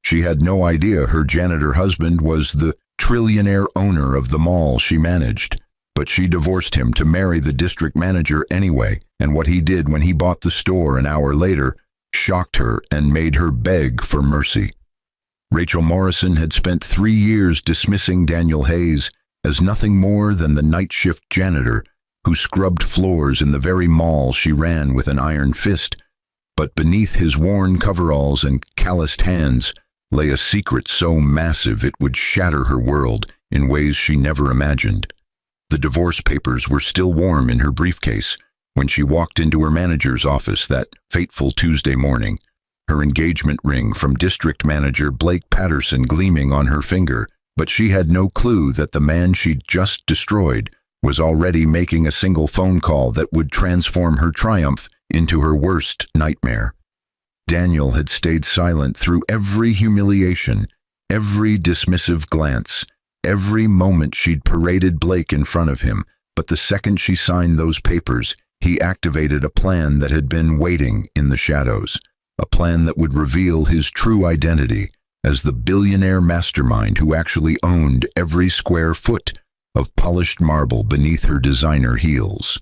She had no idea her janitor husband was the trillionaire owner of the mall she managed. But she divorced him to marry the district manager anyway, and what he did when he bought the store an hour later shocked her and made her beg for mercy. Rachel Morrison had spent 3 years dismissing Daniel Hayes as nothing more than the night shift janitor who scrubbed floors in the very mall she ran with an iron fist. But beneath his worn coveralls and calloused hands lay a secret so massive it would shatter her world in ways she never imagined. The divorce papers were still warm in her briefcase when she walked into her manager's office that fateful Tuesday morning, her engagement ring from district manager Blake Patterson gleaming on her finger, but she had no clue that the man she'd just destroyed was already making a single phone call that would transform her triumph into her worst nightmare. Daniel had stayed silent through every humiliation, every dismissive glance, every moment she'd paraded Blake in front of him, but the second she signed those papers, he activated a plan that had been waiting in the shadows, a plan that would reveal his true identity as the billionaire mastermind who actually owned every square foot of polished marble beneath her designer heels.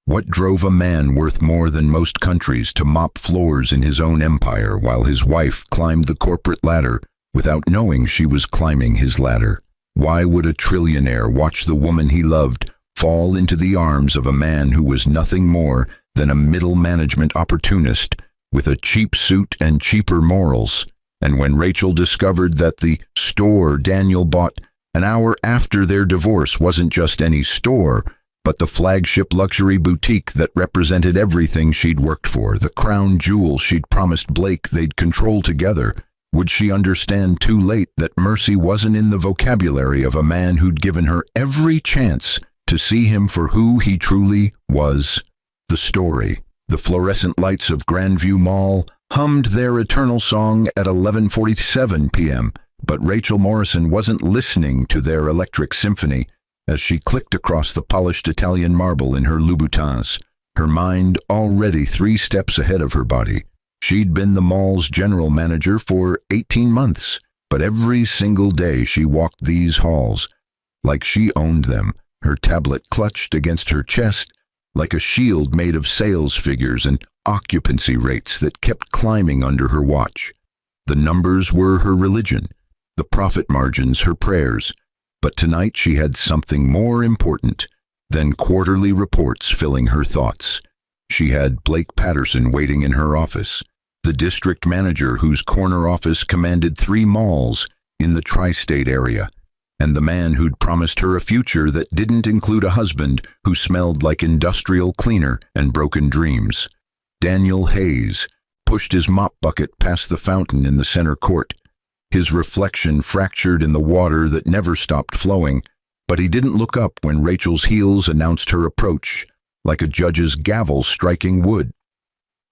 What drove a man worth more than most countries to mop floors in his own empire while his wife climbed the corporate ladder without knowing she was climbing his ladder? Why would a trillionaire watch the woman he loved fall into the arms of a man who was nothing more than a middle management opportunist with a cheap suit and cheaper morals? And when Rachel discovered that the store Daniel bought an hour after their divorce wasn't just any store, but the flagship luxury boutique that represented everything she'd worked for, the crown jewel she'd promised Blake they'd control together, would she understand too late that mercy wasn't in the vocabulary of a man who'd given her every chance to see him for who he truly was? The story. The fluorescent lights of Grandview Mall hummed their eternal song at 11:47 p.m., but Rachel Morrison wasn't listening to their electric symphony as she clicked across the polished Italian marble in her Louboutins, her mind already 3 steps ahead of her body. She'd been the mall's general manager for 18 months, but every single day she walked these halls like she owned them, her tablet clutched against her chest like a shield made of sales figures and occupancy rates that kept climbing under her watch. The numbers were her religion, the profit margins her prayers, but tonight she had something more important than quarterly reports filling her thoughts. She had Blake Patterson waiting in her office, the district manager whose corner office commanded 3 malls in the tri-state area, and the man who'd promised her a future that didn't include a husband who smelled like industrial cleaner and broken dreams. Daniel Hayes pushed his mop bucket past the fountain in the center court, his reflection fractured in the water that never stopped flowing, but he didn't look up when Rachel's heels announced her approach, like a judge's gavel striking wood.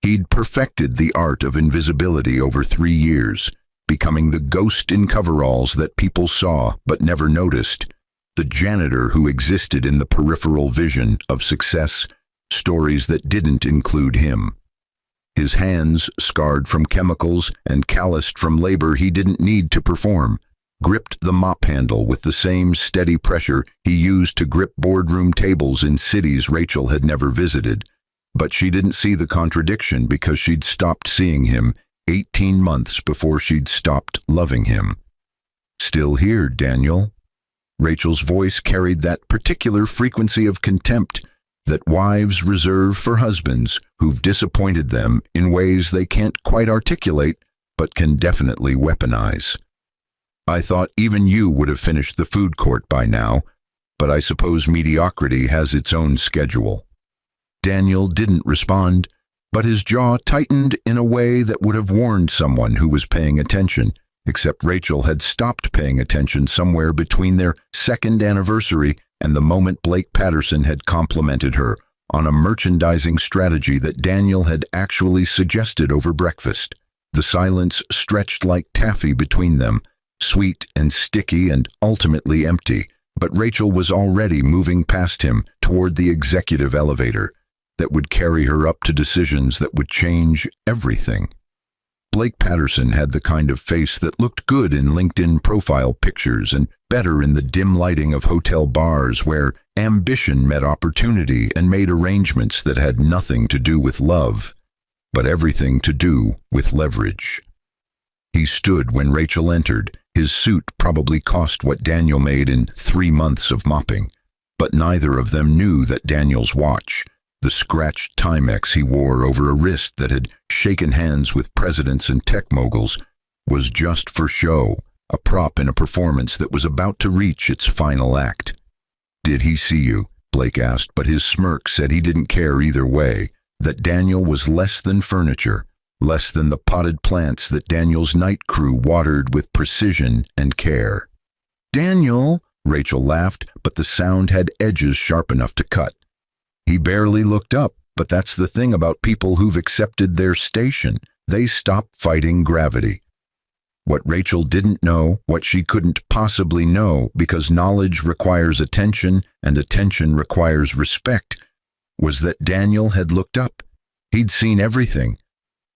He'd perfected the art of invisibility over 3 years, becoming the ghost in coveralls that people saw but never noticed, the janitor who existed in the peripheral vision of success stories that didn't include him. His hands, scarred from chemicals and calloused from labor he didn't need to perform, gripped the mop handle with the same steady pressure he used to grip boardroom tables in cities Rachel had never visited. But she didn't see the contradiction because she'd stopped seeing him 18 months before she'd stopped loving him. "Still here, Daniel?" Rachel's voice carried that particular frequency of contempt that wives reserve for husbands who've disappointed them in ways they can't quite articulate but can definitely weaponize. "I thought even you would have finished the food court by now, but I suppose mediocrity has its own schedule." Daniel didn't respond, but his jaw tightened in a way that would have warned someone who was paying attention, except Rachel had stopped paying attention somewhere between their 2nd anniversary and the moment Blake Patterson had complimented her on a merchandising strategy that Daniel had actually suggested over breakfast. The silence stretched like taffy between them, sweet and sticky and ultimately empty, but Rachel was already moving past him toward the executive elevator that would carry her up to decisions that would change everything. Blake Patterson had the kind of face that looked good in LinkedIn profile pictures and better in the dim lighting of hotel bars where ambition met opportunity and made arrangements that had nothing to do with love, but everything to do with leverage. He stood when Rachel entered. His suit probably cost what Daniel made in 3 months of mopping, but neither of them knew that Daniel's watch, the scratched Timex he wore over a wrist that had shaken hands with presidents and tech moguls, was just for show, a prop in a performance that was about to reach its final act. "Did he see you?" Blake asked, but his smirk said he didn't care either way, that Daniel was less than furniture, less than the potted plants that Daniel's night crew watered with precision and care. "Daniel," Rachel laughed, but the sound had edges sharp enough to cut. He barely looked up, but that's the thing about people who've accepted their station. They stop fighting gravity. What Rachel didn't know, what she couldn't possibly know, because knowledge requires attention and attention requires respect, was that Daniel had looked up. He'd seen everything.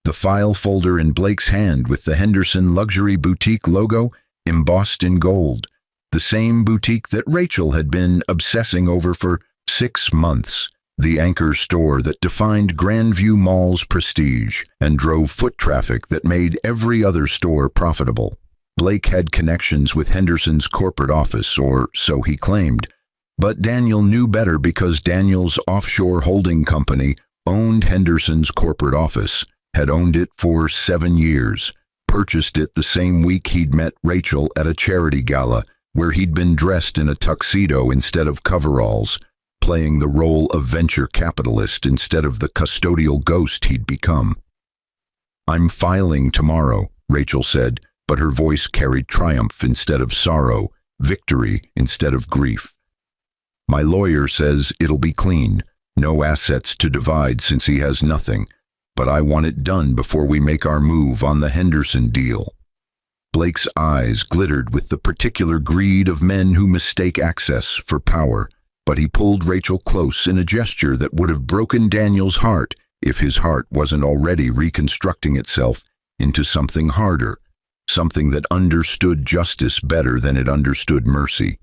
The file folder in Blake's hand with the Henderson Luxury Boutique logo embossed in gold, the same boutique that Rachel had been obsessing over for 6 months. The anchor store that defined Grandview Mall's prestige and drove foot traffic that made every other store profitable. Blake had connections with Henderson's corporate office, or so he claimed, but Daniel knew better because Daniel's offshore holding company owned Henderson's corporate office, had owned it for 7 years, purchased it the same week he'd met Rachel at a charity gala where he'd been dressed in a tuxedo instead of coveralls, playing the role of venture capitalist instead of the custodial ghost he'd become. "I'm filing tomorrow," Rachel said, but her voice carried triumph instead of sorrow, victory instead of grief. "My lawyer says it'll be clean, no assets to divide since he has nothing, but I want it done before we make our move on the Henderson deal." Blake's eyes glittered with the particular greed of men who mistake access for power, but he pulled Rachel close in a gesture that would have broken Daniel's heart if his heart wasn't already reconstructing itself into something harder, something that understood justice better than it understood mercy.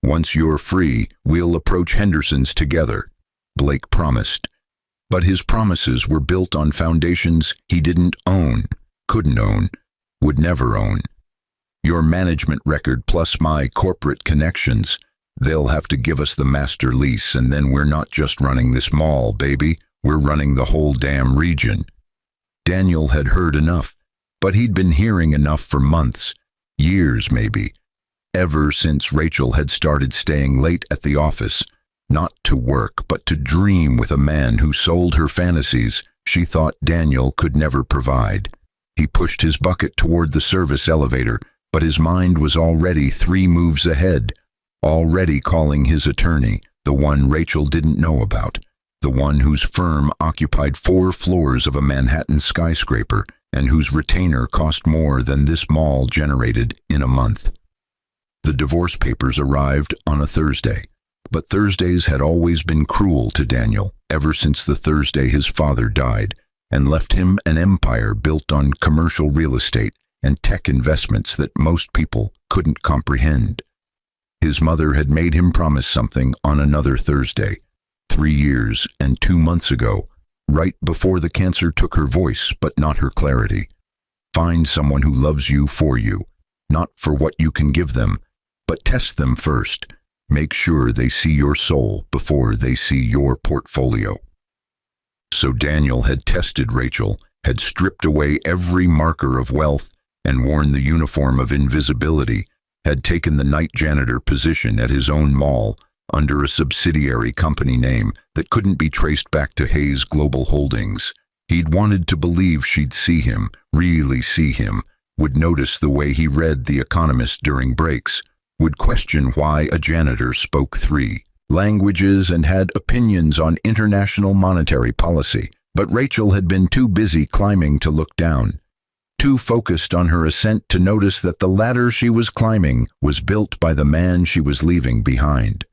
"Once you're free, we'll approach Henderson's together," Blake promised. But his promises were built on foundations he didn't own, couldn't own, would never own. "Your management record plus my corporate connections. They'll have to give us the master lease, and then we're not just running this mall, baby. We're running the whole damn region." Daniel had heard enough, but he'd been hearing enough for months, years maybe, ever since Rachel had started staying late at the office, not to work, but to dream with a man who sold her fantasies she thought Daniel could never provide. He pushed his bucket toward the service elevator, but his mind was already 3 moves ahead, already calling his attorney, the one Rachel didn't know about, the one whose firm occupied 4 floors of a Manhattan skyscraper and whose retainer cost more than this mall generated in a month. The divorce papers arrived on a Thursday, but Thursdays had always been cruel to Daniel ever since the Thursday his father died and left him an empire built on commercial real estate and tech investments that most people couldn't comprehend. His mother had made him promise something on another Thursday, 3 years and 2 months ago, right before the cancer took her voice but not her clarity. Find someone who loves you for you, not for what you can give them, but test them first. Make sure they see your soul before they see your portfolio. So Daniel had tested Rachel, had stripped away every marker of wealth and worn the uniform of invisibility, had taken the night janitor position at his own mall under a subsidiary company name that couldn't be traced back to Hayes Global Holdings. He'd wanted to believe she'd see him, really see him, would notice the way he read The Economist during breaks, would question why a janitor spoke 3 languages and had opinions on international monetary policy. But Rachel had been too busy climbing to look down, too focused on her ascent to notice that the ladder she was climbing was built by the man she was leaving behind.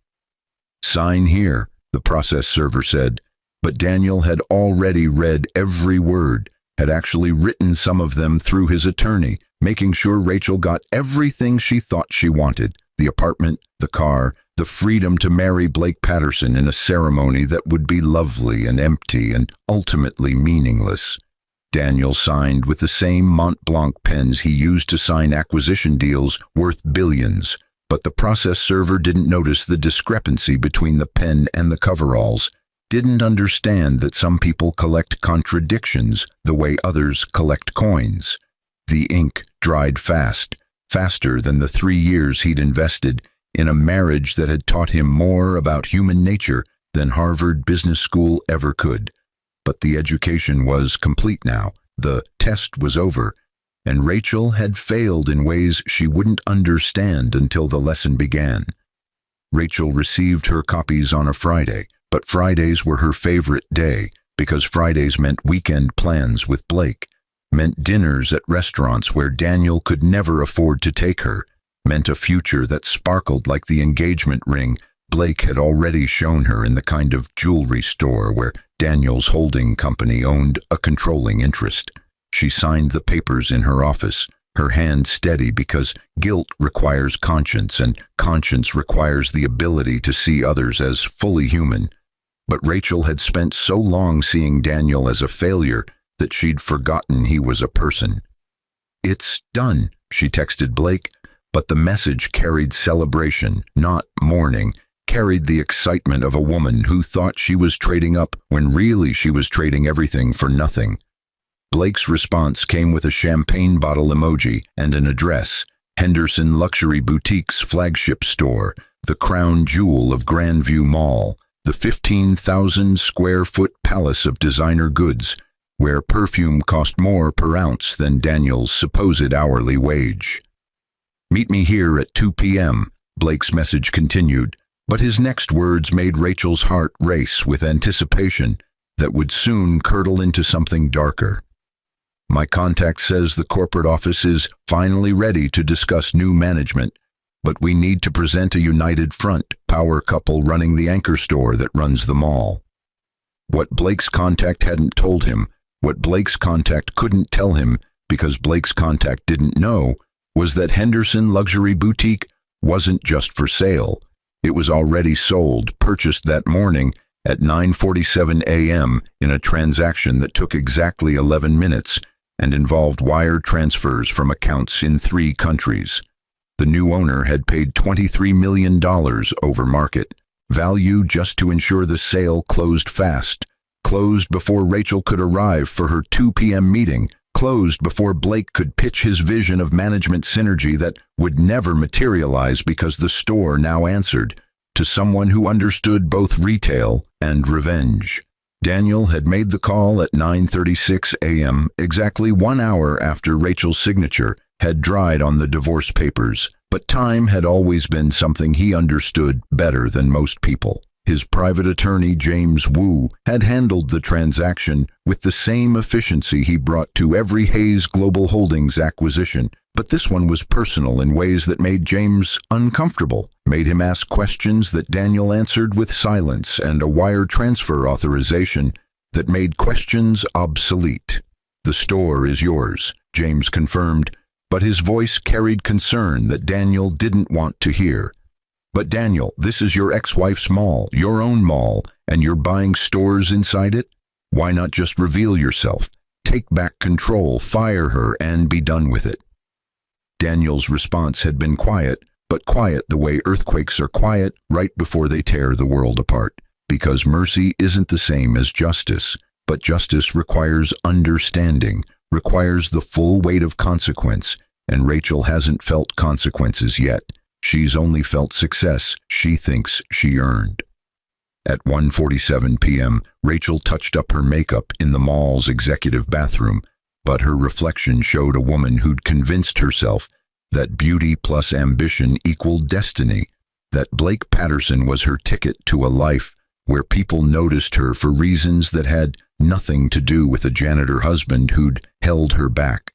"Sign here," the process server said, but Daniel had already read every word, had actually written some of them through his attorney, making sure Rachel got everything she thought she wanted: the apartment, the car, the freedom to marry Blake Patterson in a ceremony that would be lovely and empty and ultimately meaningless. Daniel signed with the same Mont Blanc pens he used to sign acquisition deals worth billions, but the process server didn't notice the discrepancy between the pen and the coveralls, didn't understand that some people collect contradictions the way others collect coins. The ink dried fast, faster than the 3 years he'd invested in a marriage that had taught him more about human nature than Harvard Business School ever could. But the education was complete now. The test was over, and Rachel had failed in ways she wouldn't understand until the lesson began. Rachel received her copies on a Friday, but Fridays were her favorite day because Fridays meant weekend plans with Blake, meant dinners at restaurants where Daniel could never afford to take her, meant a future that sparkled like the engagement ring Blake had already shown her in the kind of jewelry store where Daniel's holding company owned a controlling interest. She signed the papers in her office, her hand steady because guilt requires conscience and conscience requires the ability to see others as fully human. But Rachel had spent so long seeing Daniel as a failure that she'd forgotten he was a person. "It's done," she texted Blake, but the message carried celebration, not mourning, carried the excitement of a woman who thought she was trading up when really she was trading everything for nothing. Blake's response came with a champagne bottle emoji and an address: Henderson Luxury Boutique's flagship store, the crown jewel of Grandview Mall, the 15,000-square-foot palace of designer goods, where perfume cost more per ounce than Daniel's supposed hourly wage. "Meet me here at 2 p.m., Blake's message continued, but his next words made Rachel's heart race with anticipation that would soon curdle into something darker. "My contact says the corporate office is finally ready to discuss new management, but we need to present a united front, power couple running the anchor store that runs the mall." What Blake's contact hadn't told him, what Blake's contact couldn't tell him because Blake's contact didn't know, was that Henderson Luxury Boutique wasn't just for sale. It was already sold, purchased that morning at 9:47 a.m. in a transaction that took exactly 11 minutes and involved wire transfers from accounts in 3 countries. The new owner had paid $23 million over market value just to ensure the sale closed fast, closed before Rachel could arrive for her 2 p.m. meeting, closed before Blake could pitch his vision of management synergy that would never materialize because the store now answered to someone who understood both retail and revenge. Daniel had made the call at 9:36 a.m., exactly 1 hour after Rachel's signature had dried on the divorce papers, but time had always been something he understood better than most people. His private attorney, James Wu, had handled the transaction with the same efficiency he brought to every Hayes Global Holdings acquisition, but this one was personal in ways that made James uncomfortable, made him ask questions that Daniel answered with silence and a wire transfer authorization that made questions obsolete. "The store is yours," James confirmed, but his voice carried concern that Daniel didn't want to hear. "But Daniel, this is your ex-wife's mall, your own mall, and you're buying stores inside it? Why not just reveal yourself, take back control, fire her, and be done with it?" Daniel's response had been quiet, but quiet the way earthquakes are quiet right before they tear the world apart. Because mercy isn't the same as justice, but justice requires understanding, requires the full weight of consequence, and Rachel hasn't felt consequences yet. She's only felt success she thinks she earned. At 1:47 p.m., Rachel touched up her makeup in the mall's executive bathroom, but her reflection showed a woman who'd convinced herself that beauty plus ambition equaled destiny, that Blake Patterson was her ticket to a life where people noticed her for reasons that had nothing to do with a janitor husband who'd held her back.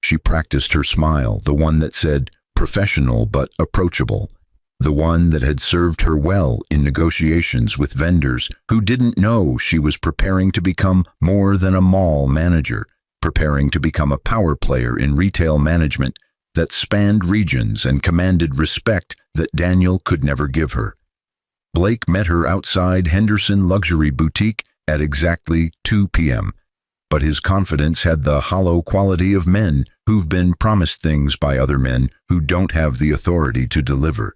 She practiced her smile, the one that said, professional but approachable, the one that had served her well in negotiations with vendors who didn't know she was preparing to become more than a mall manager, preparing to become a power player in retail management that spanned regions and commanded respect that Daniel could never give her. Blake met her outside Henderson Luxury Boutique at exactly 2 p.m., but his confidence had the hollow quality of men who've been promised things by other men who don't have the authority to deliver.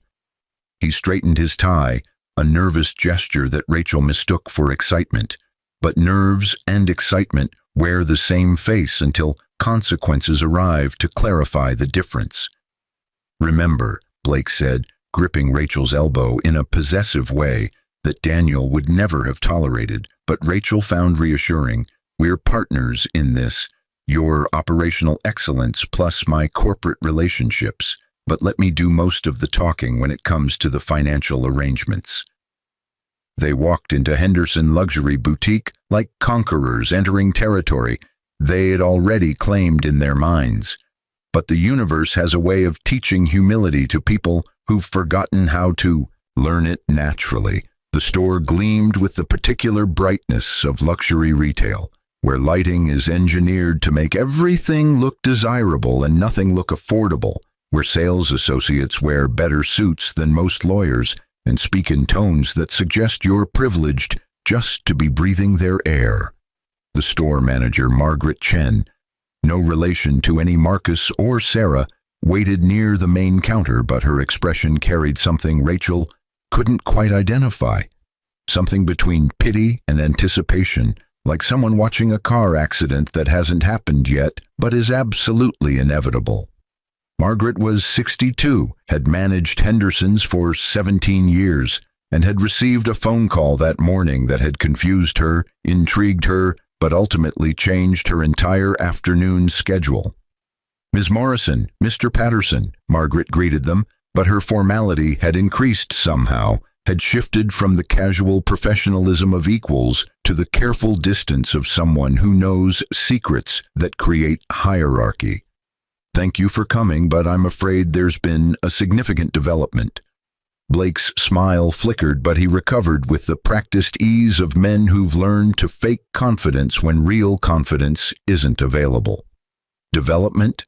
He straightened his tie, a nervous gesture that Rachel mistook for excitement. But nerves and excitement wear the same face until consequences arrive to clarify the difference. "Remember," Blake said, gripping Rachel's elbow in a possessive way that Daniel would never have tolerated, but Rachel found reassuring, "We're partners in this, your operational excellence plus my corporate relationships, but let me do most of the talking when it comes to the financial arrangements." They walked into Henderson Luxury Boutique like conquerors entering territory they had already claimed in their minds. But the universe has a way of teaching humility to people who've forgotten how to learn it naturally. The store gleamed with the particular brightness of luxury retail, where lighting is engineered to make everything look desirable and nothing look affordable, where sales associates wear better suits than most lawyers and speak in tones that suggest you're privileged just to be breathing their air. The store manager, Margaret Chen, no relation to any Marcus or Sarah, waited near the main counter, but her expression carried something Rachel couldn't quite identify. Something between pity and anticipation, like someone watching a car accident that hasn't happened yet, but is absolutely inevitable. Margaret was 62, had managed Henderson's for 17 years, and had received a phone call that morning that had confused her, intrigued her, but ultimately changed her entire afternoon schedule. "Ms. Morrison, Mr. Patterson," Margaret greeted them, but her formality had increased somehow, had shifted from the casual professionalism of equals to the careful distance of someone who knows secrets that create hierarchy. "Thank you for coming, but I'm afraid there's been a significant development." Blake's smile flickered, but he recovered with the practiced ease of men who've learned to fake confidence when real confidence isn't available. "Development?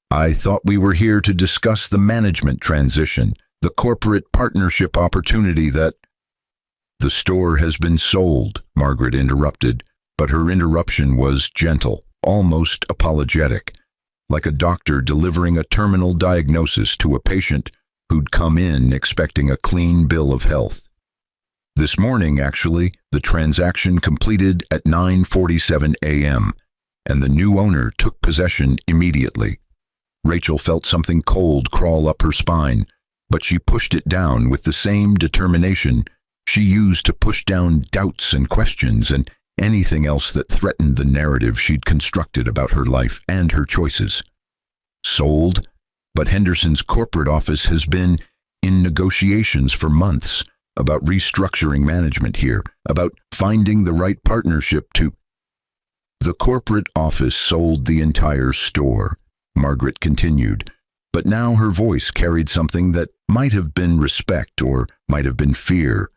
I thought we were here to discuss the management transition, the corporate partnership opportunity that—" "The store has been sold," Margaret interrupted, but her interruption was gentle, almost apologetic, like a doctor delivering a terminal diagnosis to a patient who'd come in expecting a clean bill of health. "This morning, actually, the transaction completed at 9:47 a.m., and the new owner took possession immediately." Rachel felt something cold crawl up her spine, but she pushed it down with the same determination she used to push down doubts and questions and anything else that threatened the narrative she'd constructed about her life and her choices. "Sold? But Henderson's corporate office has been in negotiations for months about restructuring management here, about finding the right partnership to—" "The corporate office sold the entire store," Margaret continued, but now her voice carried something that might have been respect or might have been fear,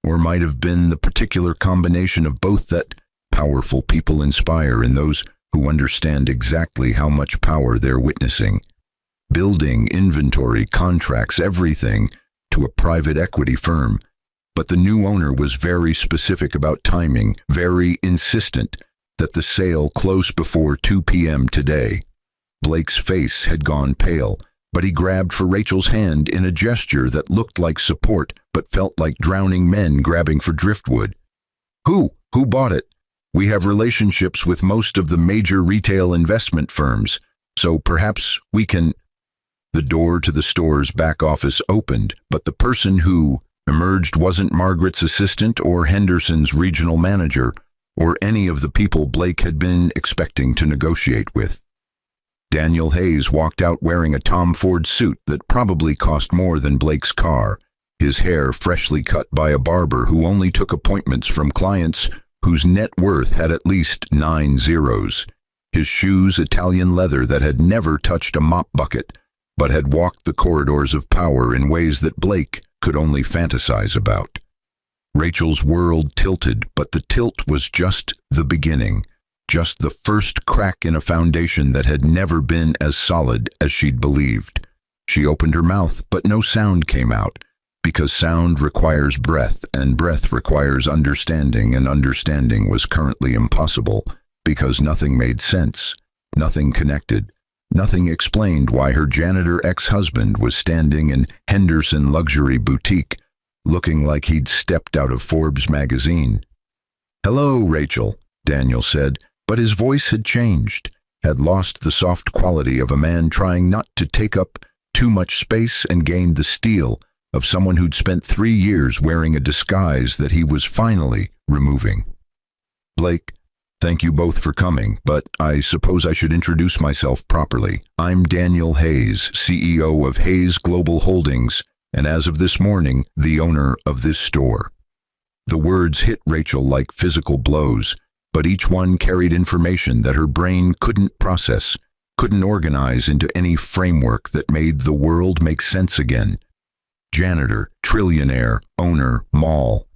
or might have been the particular combination of both that powerful people inspire in those who understand exactly how much power they're witnessing. Building, inventory, contracts, everything to a private equity firm. But the new owner was very specific about timing, very insistent that the sale close before 2 p.m. today. Blake's face had gone pale, but he grabbed for Rachel's hand in a gesture that looked like support but felt like drowning men grabbing for driftwood. Who bought it? We have relationships with most of the major retail investment firms, so perhaps we can—" The door to the store's back office opened, but the person who emerged wasn't Margaret's assistant or Henderson's regional manager, or any of the people Blake had been expecting to negotiate with. Daniel Hayes walked out wearing a Tom Ford suit that probably cost more than Blake's car, his hair freshly cut by a barber who only took appointments from clients whose net worth had at least 9 zeros, his shoes Italian leather that had never touched a mop bucket, but had walked the corridors of power in ways that Blake could only fantasize about. Rachel's world tilted, but the tilt was just the beginning. just the first crack in a foundation that had never been as solid as she'd believed. She opened her mouth, but no sound came out, because sound requires breath, and breath requires understanding, and understanding was currently impossible, because nothing made sense, nothing connected, nothing explained why her janitor ex-husband was standing in Henderson Luxury Boutique, looking like he'd stepped out of Forbes magazine. "Hello, Rachel," Daniel said, but his voice had changed, had lost the soft quality of a man trying not to take up too much space and gained the steel of someone who'd spent 3 years wearing a disguise that he was finally removing. "Blake, thank you both for coming, but I suppose I should introduce myself properly. I'm Daniel Hayes, CEO of Hayes Global Holdings, and as of this morning, the owner of this store." The words hit Rachel like physical blows, but each one carried information that her brain couldn't process, couldn't organize into any framework that made the world make sense again. Janitor, trillionaire, owner, mall.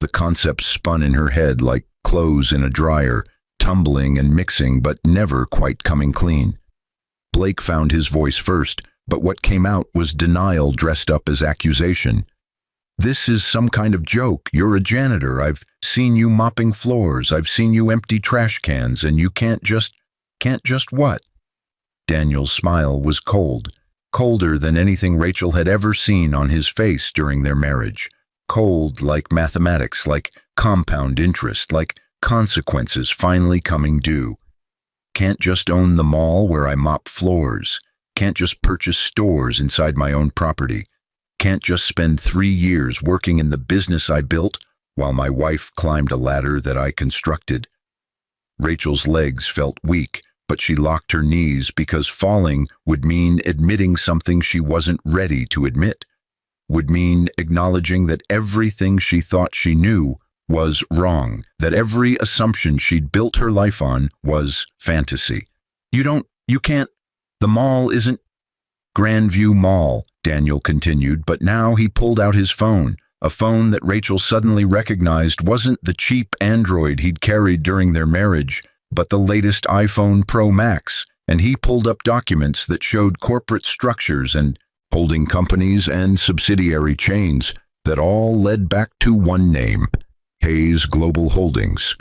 The concept spun in her head like clothes in a dryer, tumbling and mixing but never quite coming clean. Blake found his voice first, but what came out was denial dressed up as accusation. "This is some kind of joke. You're a janitor. I've seen you mopping floors. I've seen you empty trash cans, and you can't just what?" Daniel's smile was cold, colder than anything Rachel had ever seen on his face during their marriage. Cold like mathematics, like compound interest, like consequences finally coming due. "Can't just own the mall where I mop floors. Can't just purchase stores inside my own property. Can't just spend 3 years working in the business I built while my wife climbed a ladder that I constructed." Rachel's legs felt weak, but she locked her knees because falling would mean admitting something she wasn't ready to admit, would mean acknowledging that everything she thought she knew was wrong, that every assumption she'd built her life on was fantasy. You can't, the mall isn't Grandview Mall," Daniel continued, but now he pulled out his phone, a phone that Rachel suddenly recognized wasn't the cheap Android he'd carried during their marriage, but the latest iPhone Pro Max, and he pulled up documents that showed corporate structures and holding companies and subsidiary chains that all led back to one name, Hayes Global Holdings.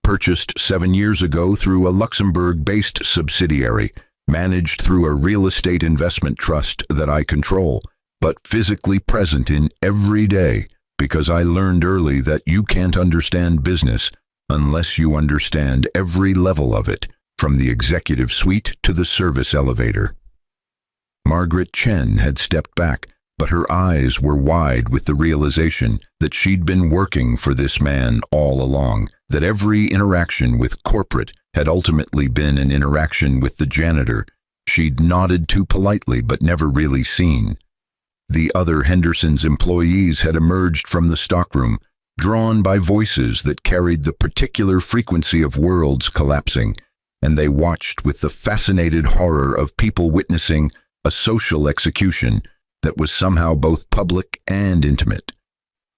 Purchased 7 years ago through a Luxembourg-based subsidiary, managed through a real estate investment trust that I control, but physically present in every day because I learned early that you can't understand business unless you understand every level of it, from the executive suite to the service elevator. Margaret Chen had stepped back, but her eyes were wide with the realization that she'd been working for this man all along, that every interaction with corporate had ultimately been an interaction with the janitor she'd nodded to politely but never really seen. The other Henderson's employees had emerged from the stockroom, drawn by voices that carried the particular frequency of worlds collapsing, and they watched with the fascinated horror of people witnessing a social execution that was somehow both public and intimate.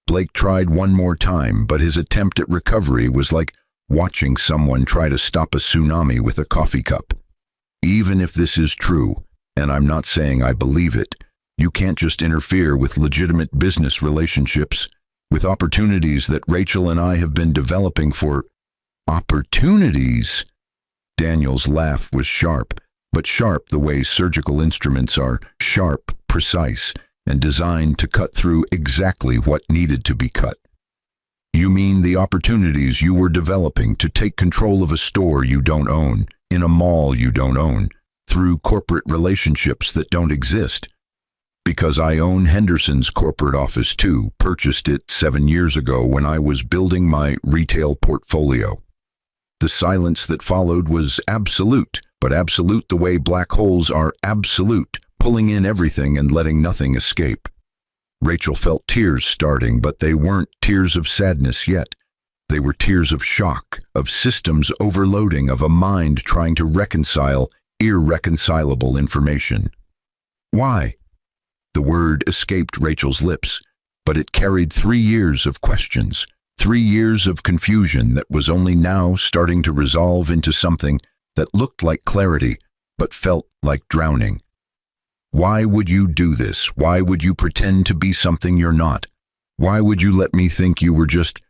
Blake tried one more time, but his attempt at recovery was like watching someone try to stop a tsunami with a coffee cup. Even if this is true, and I'm not saying I believe it, you can't just interfere with legitimate business relationships, with opportunities that Rachel and I have been developing for opportunities. Daniel's laugh was sharp, but sharp the way surgical instruments are sharp, precise, and designed to cut through exactly what needed to be cut. "You mean the opportunities you were developing to take control of a store you don't own, in a mall you don't own, through corporate relationships that don't exist? Because I own Henderson's corporate office too, purchased it 7 years ago when I was building my retail portfolio." The silence that followed was absolute, but absolute the way black holes are absolute, pulling in everything and letting nothing escape. Rachel felt tears starting, but they weren't tears of sadness yet. They were tears of shock, of systems overloading, of a mind trying to reconcile irreconcilable information. "Why?" The word escaped Rachel's lips, but it carried 3 years of questions, 3 years of confusion that was only now starting to resolve into something that looked like clarity, but felt like drowning. Why would you do this? Why would you pretend to be something you're not? Why would you let me think you were just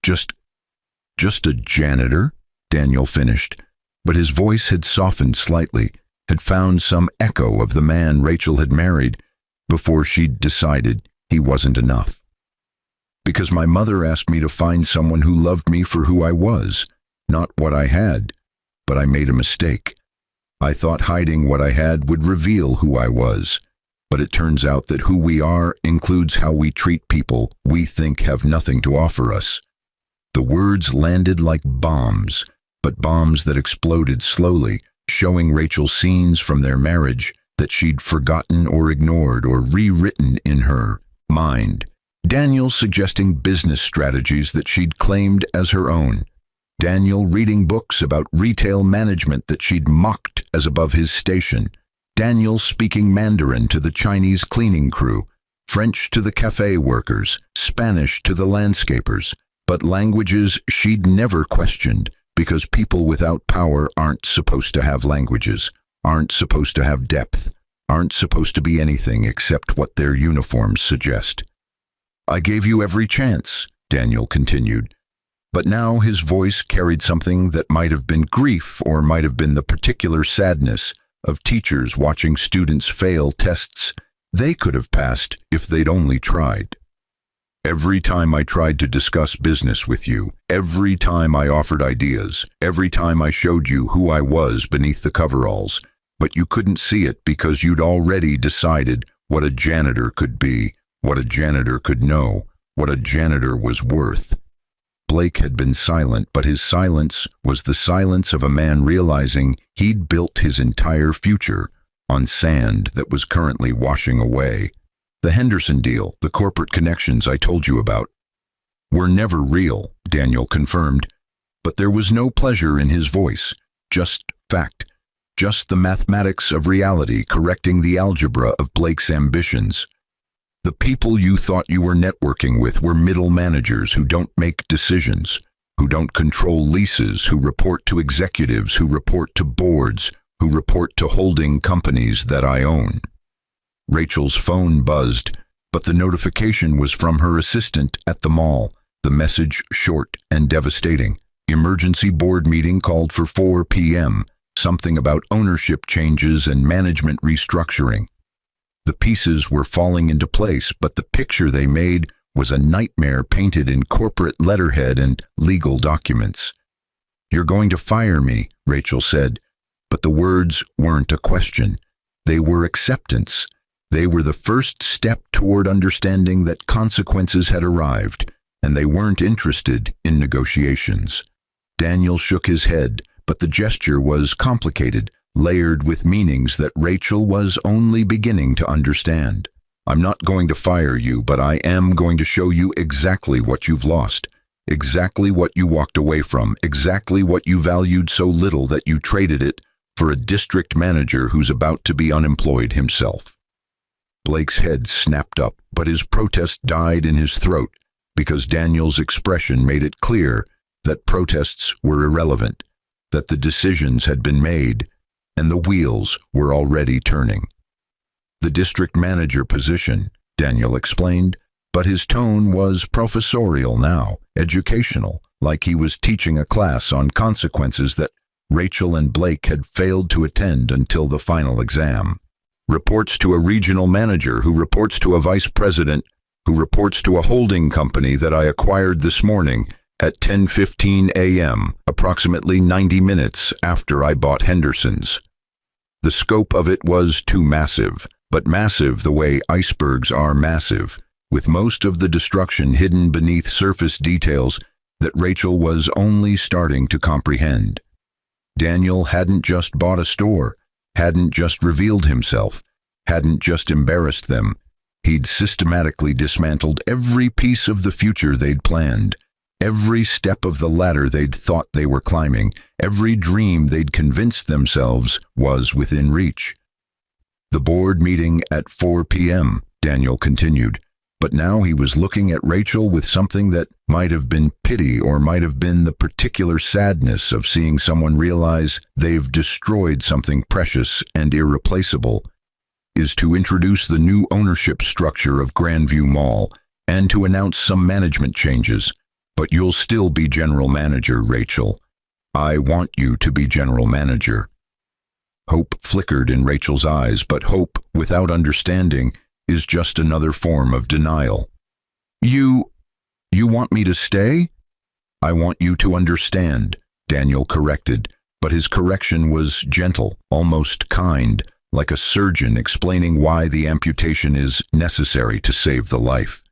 a janitor? Daniel finished, but his voice had softened slightly, had found some echo of the man Rachel had married before she'd decided he wasn't enough. Because my mother asked me to find someone who loved me for who I was, not what I had, but I made a mistake. I thought hiding what I had would reveal who I was, but it turns out that who we are includes how we treat people we think have nothing to offer us. The words landed like bombs, but bombs that exploded slowly, showing Rachel scenes from their marriage that she'd forgotten or ignored or rewritten in her mind. Daniel suggesting business strategies that she'd claimed as her own. Daniel reading books about retail management that she'd mocked as above his station. Daniel speaking Mandarin to the Chinese cleaning crew, French to the cafe workers, Spanish to the landscapers, but languages she'd never questioned, because people without power aren't supposed to have languages, aren't supposed to have depth, aren't supposed to be anything except what their uniforms suggest. I gave you every chance, Daniel continued, but now his voice carried something that might have been grief or might have been the particular sadness of teachers watching students fail tests they could have passed if they'd only tried. Every time I tried to discuss business with you, every time I offered ideas, every time I showed you who I was beneath the coveralls, but you couldn't see it because you'd already decided what a janitor could be, what a janitor could know, what a janitor was worth. Blake had been silent, but his silence was the silence of a man realizing he'd built his entire future on sand that was currently washing away. The Henderson deal, the corporate connections I told you about, were never real, Daniel confirmed, but there was no pleasure in his voice, just fact, just the mathematics of reality correcting the algebra of Blake's ambitions. The people you thought you were networking with were middle managers who don't make decisions, who don't control leases, who report to executives, who report to boards, who report to holding companies that I own. Rachel's phone buzzed, but the notification was from her assistant at the mall, the message short and devastating. Emergency board meeting called for 4 p.m., something about ownership changes and management restructuring. The pieces were falling into place, but the picture they made was a nightmare painted in corporate letterhead and legal documents. You're going to fire me, Rachel said, but the words weren't a question. They were acceptance. They were the first step toward understanding that consequences had arrived, and they weren't interested in negotiations. Daniel shook his head, but the gesture was complicated, layered with meanings that Rachel was only beginning to understand. I'm not going to fire you, but I am going to show you exactly what you've lost, exactly what you walked away from, exactly what you valued so little that you traded it for a district manager who's about to be unemployed himself. Blake's head snapped up, but his protest died in his throat because Daniel's expression made it clear that protests were irrelevant, that the decisions had been made, and the wheels were already turning. The district manager position, Daniel explained, but his tone was professorial now, educational, like he was teaching a class on consequences that Rachel and Blake had failed to attend until the final exam. Reports to a regional manager who reports to a vice president who reports to a holding company that I acquired this morning at 10:15 a.m., approximately 90 minutes after I bought Henderson's. The scope of it was too massive, but massive the way icebergs are massive, with most of the destruction hidden beneath surface details that Rachel was only starting to comprehend. Daniel hadn't just bought a store, hadn't just revealed himself, hadn't just embarrassed them. He'd systematically dismantled every piece of the future they'd planned, every step of the ladder they'd thought they were climbing, every dream they'd convinced themselves was within reach. The board meeting at 4 p.m., Daniel continued, But now he was looking at Rachel with something that might have been pity or might have been the particular sadness of seeing someone realize they've destroyed something precious and irreplaceable, is to introduce the new ownership structure of Grandview Mall and to announce some management changes. But you'll still be general manager, Rachel. I want you to be general manager. Hope flickered in Rachel's eyes, but hope without understanding is just another form of denial. You want me to stay? I want you to understand, Daniel corrected, but his correction was gentle, almost kind, like a surgeon explaining why the amputation is necessary to save the life.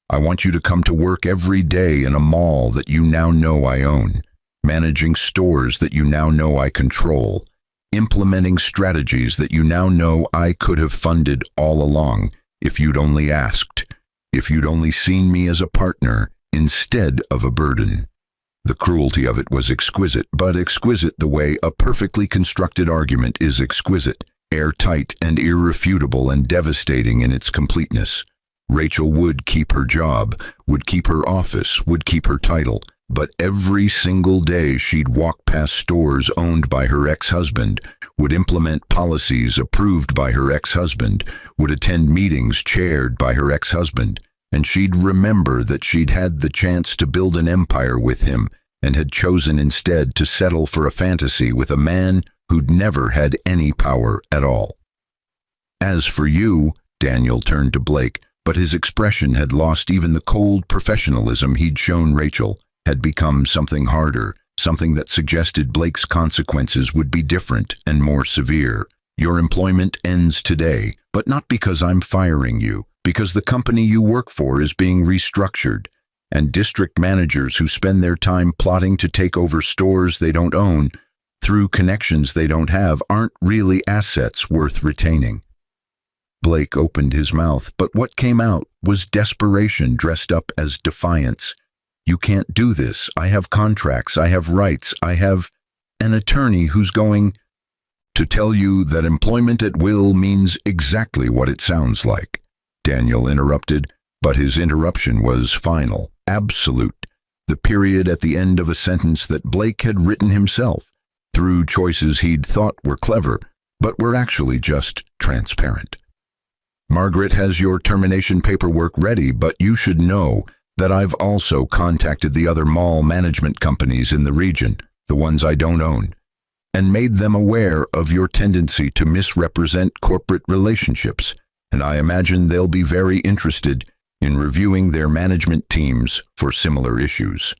I want you to come to work every day in a mall that you now know I own, managing stores that you now know I control, implementing strategies that you now know I could have funded all along if you'd only asked, if you'd only seen me as a partner instead of a burden. The cruelty of it was exquisite, but exquisite the way a perfectly constructed argument is exquisite, airtight and irrefutable and devastating in its completeness. Rachel would keep her job, would keep her office, would keep her title, but every single day she'd walk past stores owned by her ex-husband, would implement policies approved by her ex-husband, would attend meetings chaired by her ex-husband, and she'd remember that she'd had the chance to build an empire with him and had chosen instead to settle for a fantasy with a man who'd never had any power at all. As for you, Daniel turned to Blake, but his expression had lost even the cold professionalism he'd shown Rachel, had become something harder, something that suggested Blake's consequences would be different and more severe. Your employment ends today, but not because I'm firing you, because the company you work for is being restructured, and district managers who spend their time plotting to take over stores they don't own through connections they don't have aren't really assets worth retaining. Blake opened his mouth, but what came out was desperation dressed up as defiance. You can't do this. I have contracts. I have rights. I have an attorney who's going to tell you that employment at will means exactly what it sounds like. Daniel interrupted, but his interruption was final, absolute, the period at the end of a sentence that Blake had written himself, through choices he'd thought were clever, but were actually just transparent. Margaret has your termination paperwork ready, but you should know that I've also contacted the other mall management companies in the region, the ones I don't own, and made them aware of your tendency to misrepresent corporate relationships, and I imagine they'll be very interested in reviewing their management teams for similar issues.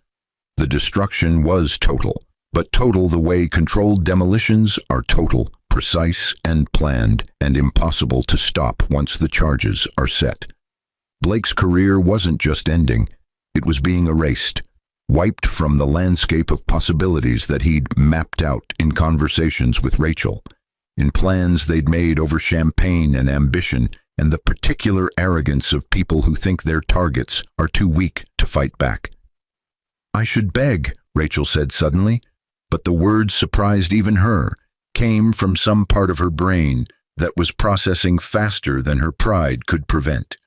The destruction was total, but total the way controlled demolitions are total, precise and planned, and impossible to stop once the charges are set. Blake's career wasn't just ending, it was being erased, wiped from the landscape of possibilities that he'd mapped out in conversations with Rachel, in plans they'd made over champagne and ambition and the particular arrogance of people who think their targets are too weak to fight back. I should beg, Rachel said suddenly, but the words surprised even her, came from some part of her brain that was processing faster than her pride could prevent.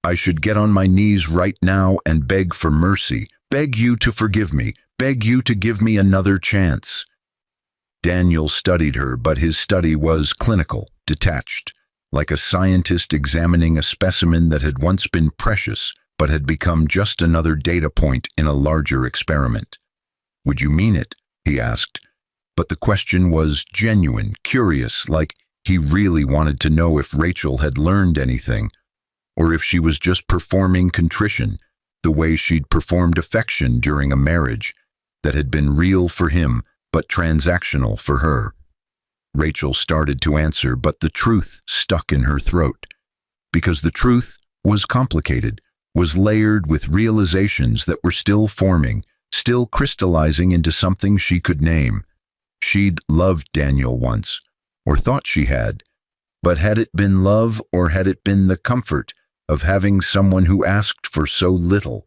I should get on my knees right now and beg for mercy, beg you to forgive me, beg you to give me another chance. Daniel studied her, but his study was clinical, detached, like a scientist examining a specimen that had once been precious, but had become just another data point in a larger experiment. Would you mean it? He asked. But the question was genuine, curious, like he really wanted to know if Rachel had learned anything, or if she was just performing contrition, the way she'd performed affection during a marriage that had been real for him, but transactional for her. Rachel started to answer, but the truth stuck in her throat, because the truth was complicated, was layered with realizations that were still forming, still crystallizing into something she could name. She'd loved Daniel once, or thought she had, but had it been love or had it been the comfort of having someone who asked for so little,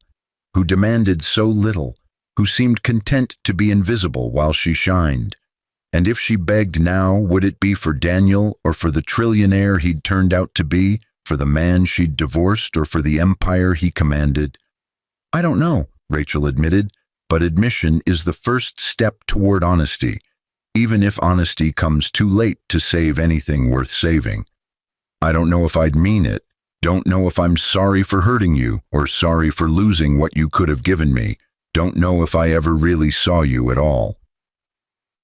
who demanded so little, who seemed content to be invisible while she shined? And if she begged now, would it be for Daniel or for the trillionaire he'd turned out to be, For the man she'd divorced or for the empire he commanded? I don't know, Rachel admitted, but admission is the first step toward honesty, even if honesty comes too late to save anything worth saving. I don't know if I'd mean it. Don't know if I'm sorry for hurting you or sorry for losing what you could have given me. Don't know if I ever really saw you at all.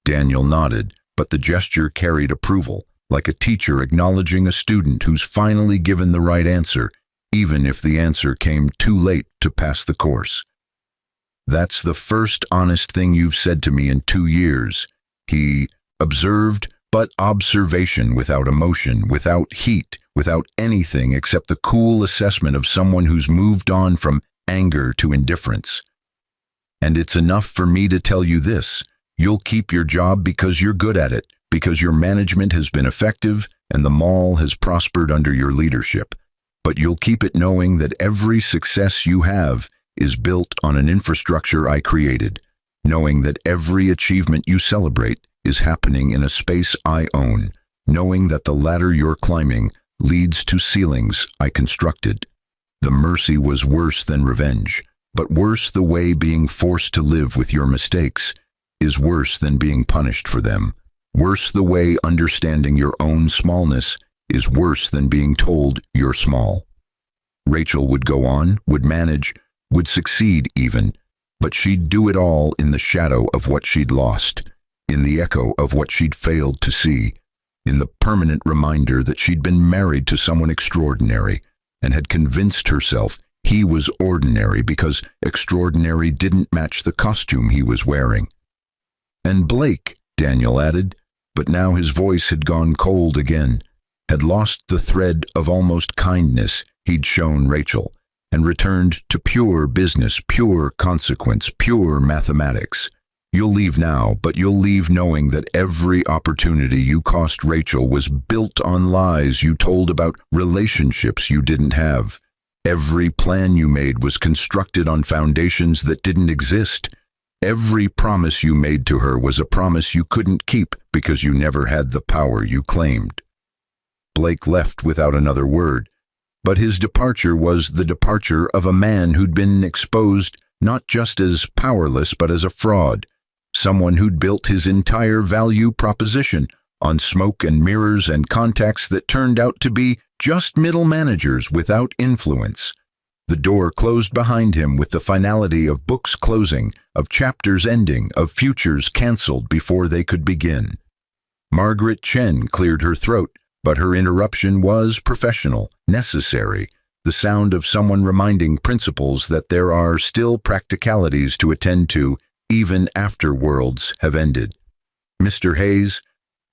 Daniel nodded, but the gesture carried approval, like a teacher acknowledging a student who's finally given the right answer, even if the answer came too late to pass the course. That's the first honest thing you've said to me in 2 years, he observed, but observation without emotion, without heat, without anything except the cool assessment of someone who's moved on from anger to indifference. And it's enough for me to tell you this: you'll keep your job because you're good at it, because your management has been effective and the mall has prospered under your leadership. But you'll keep it knowing that every success you have is built on an infrastructure I created, knowing that every achievement you celebrate is happening in a space I own, knowing that the ladder you're climbing leads to ceilings I constructed. The mercy was worse than revenge, but worse the way being forced to live with your mistakes is worse than being punished for them. Worse the way understanding your own smallness is worse than being told you're small. Rachel would go on, would manage, would succeed even, but she'd do it all in the shadow of what she'd lost, in the echo of what she'd failed to see, in the permanent reminder that she'd been married to someone extraordinary and had convinced herself he was ordinary because extraordinary didn't match the costume he was wearing. And Blake, Daniel added, but now his voice had gone cold again, had lost the thread of almost kindness he'd shown Rachel, and returned to pure business, pure consequence, pure mathematics. You'll leave now, but you'll leave knowing that every opportunity you cost Rachel was built on lies you told about relationships you didn't have. Every plan you made was constructed on foundations that didn't exist. Every promise you made to her was a promise you couldn't keep because you never had the power you claimed. Blake left without another word, but his departure was the departure of a man who'd been exposed not just as powerless but as a fraud, someone who'd built his entire value proposition on smoke and mirrors and contacts that turned out to be just middle managers without influence. The door closed behind him with the finality of books closing, of chapters ending, of futures canceled before they could begin. Margaret Chen cleared her throat, but her interruption was professional, necessary, the sound of someone reminding principals that there are still practicalities to attend to even after worlds have ended. Mr. Hayes,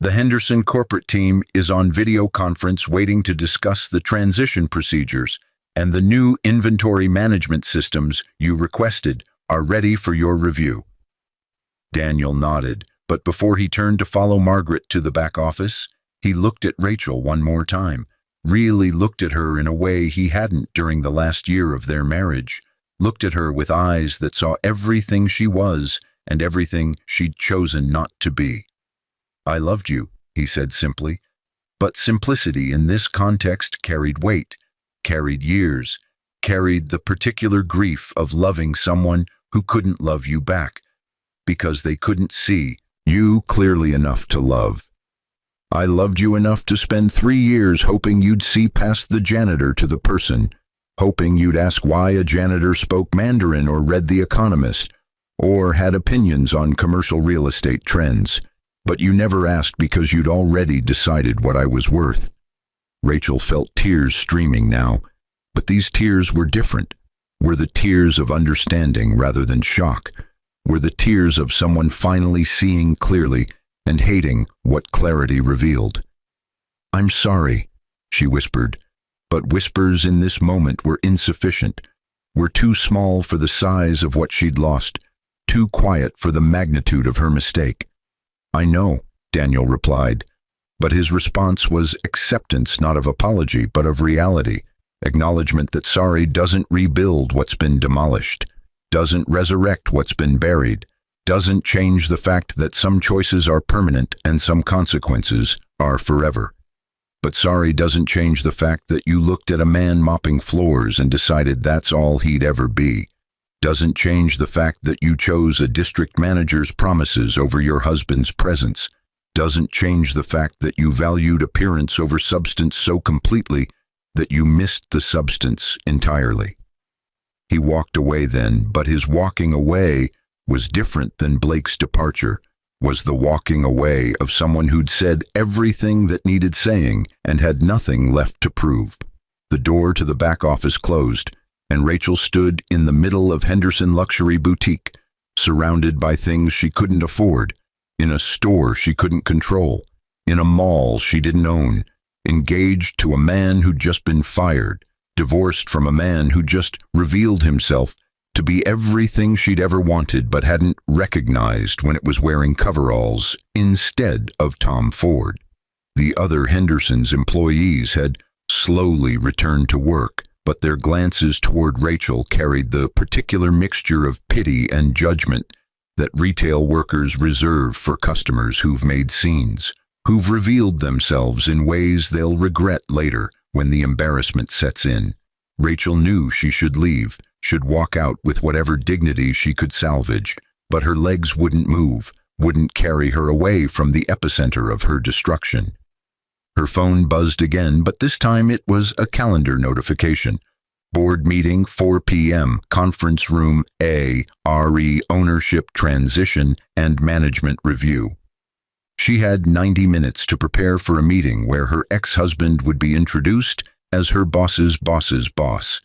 the Henderson corporate team is on video conference waiting to discuss the transition procedures, and the new inventory management systems you requested are ready for your review. Daniel nodded, but before he turned to follow Margaret to the back office, he looked at Rachel one more time, really looked at her in a way he hadn't during the last year of their marriage, looked at her with eyes that saw everything she was and everything she'd chosen not to be. I loved you, he said simply, but simplicity in this context carried weight, carried years, carried the particular grief of loving someone who couldn't love you back, because they couldn't see you clearly enough to love. I loved you enough to spend 3 years hoping you'd see past the janitor to the person, hoping you'd ask why a janitor spoke Mandarin or read The Economist, or had opinions on commercial real estate trends. But you never asked because you'd already decided what I was worth. Rachel felt tears streaming now, but these tears were different, were the tears of understanding rather than shock, were the tears of someone finally seeing clearly and hating what clarity revealed. I'm sorry, she whispered, but whispers in this moment were insufficient, were too small for the size of what she'd lost, too quiet for the magnitude of her mistake. I know, Daniel replied, but his response was acceptance not of apology but of reality, acknowledgement that sorry doesn't rebuild what's been demolished, doesn't resurrect what's been buried, doesn't change the fact that some choices are permanent and some consequences are forever. But sorry doesn't change the fact that you looked at a man mopping floors and decided that's all he'd ever be. Doesn't change the fact that you chose a district manager's promises over your husband's presence. Doesn't change the fact that you valued appearance over substance so completely that you missed the substance entirely. He walked away then, but his walking away was different than Blake's departure. Was the walking away of someone who'd said everything that needed saying and had nothing left to prove. The door to the back office closed, and Rachel stood in the middle of Henderson Luxury Boutique, surrounded by things she couldn't afford, in a store she couldn't control, in a mall she didn't own, engaged to a man who'd just been fired, divorced from a man who just revealed himself to be everything she'd ever wanted but hadn't recognized when it was wearing coveralls instead of Tom Ford. The other Henderson's employees had slowly returned to work, but their glances toward Rachel carried the particular mixture of pity and judgment that retail workers reserve for customers who've made scenes, who've revealed themselves in ways they'll regret later when the embarrassment sets in. Rachel knew she should leave, should walk out with whatever dignity she could salvage, but her legs wouldn't move, wouldn't carry her away from the epicenter of her destruction. Her phone buzzed again, but this time it was a calendar notification. Board meeting, 4 p.m., conference room A, RE ownership transition and management review. She had 90 minutes to prepare for a meeting where her ex-husband would be introduced as her boss's boss's boss,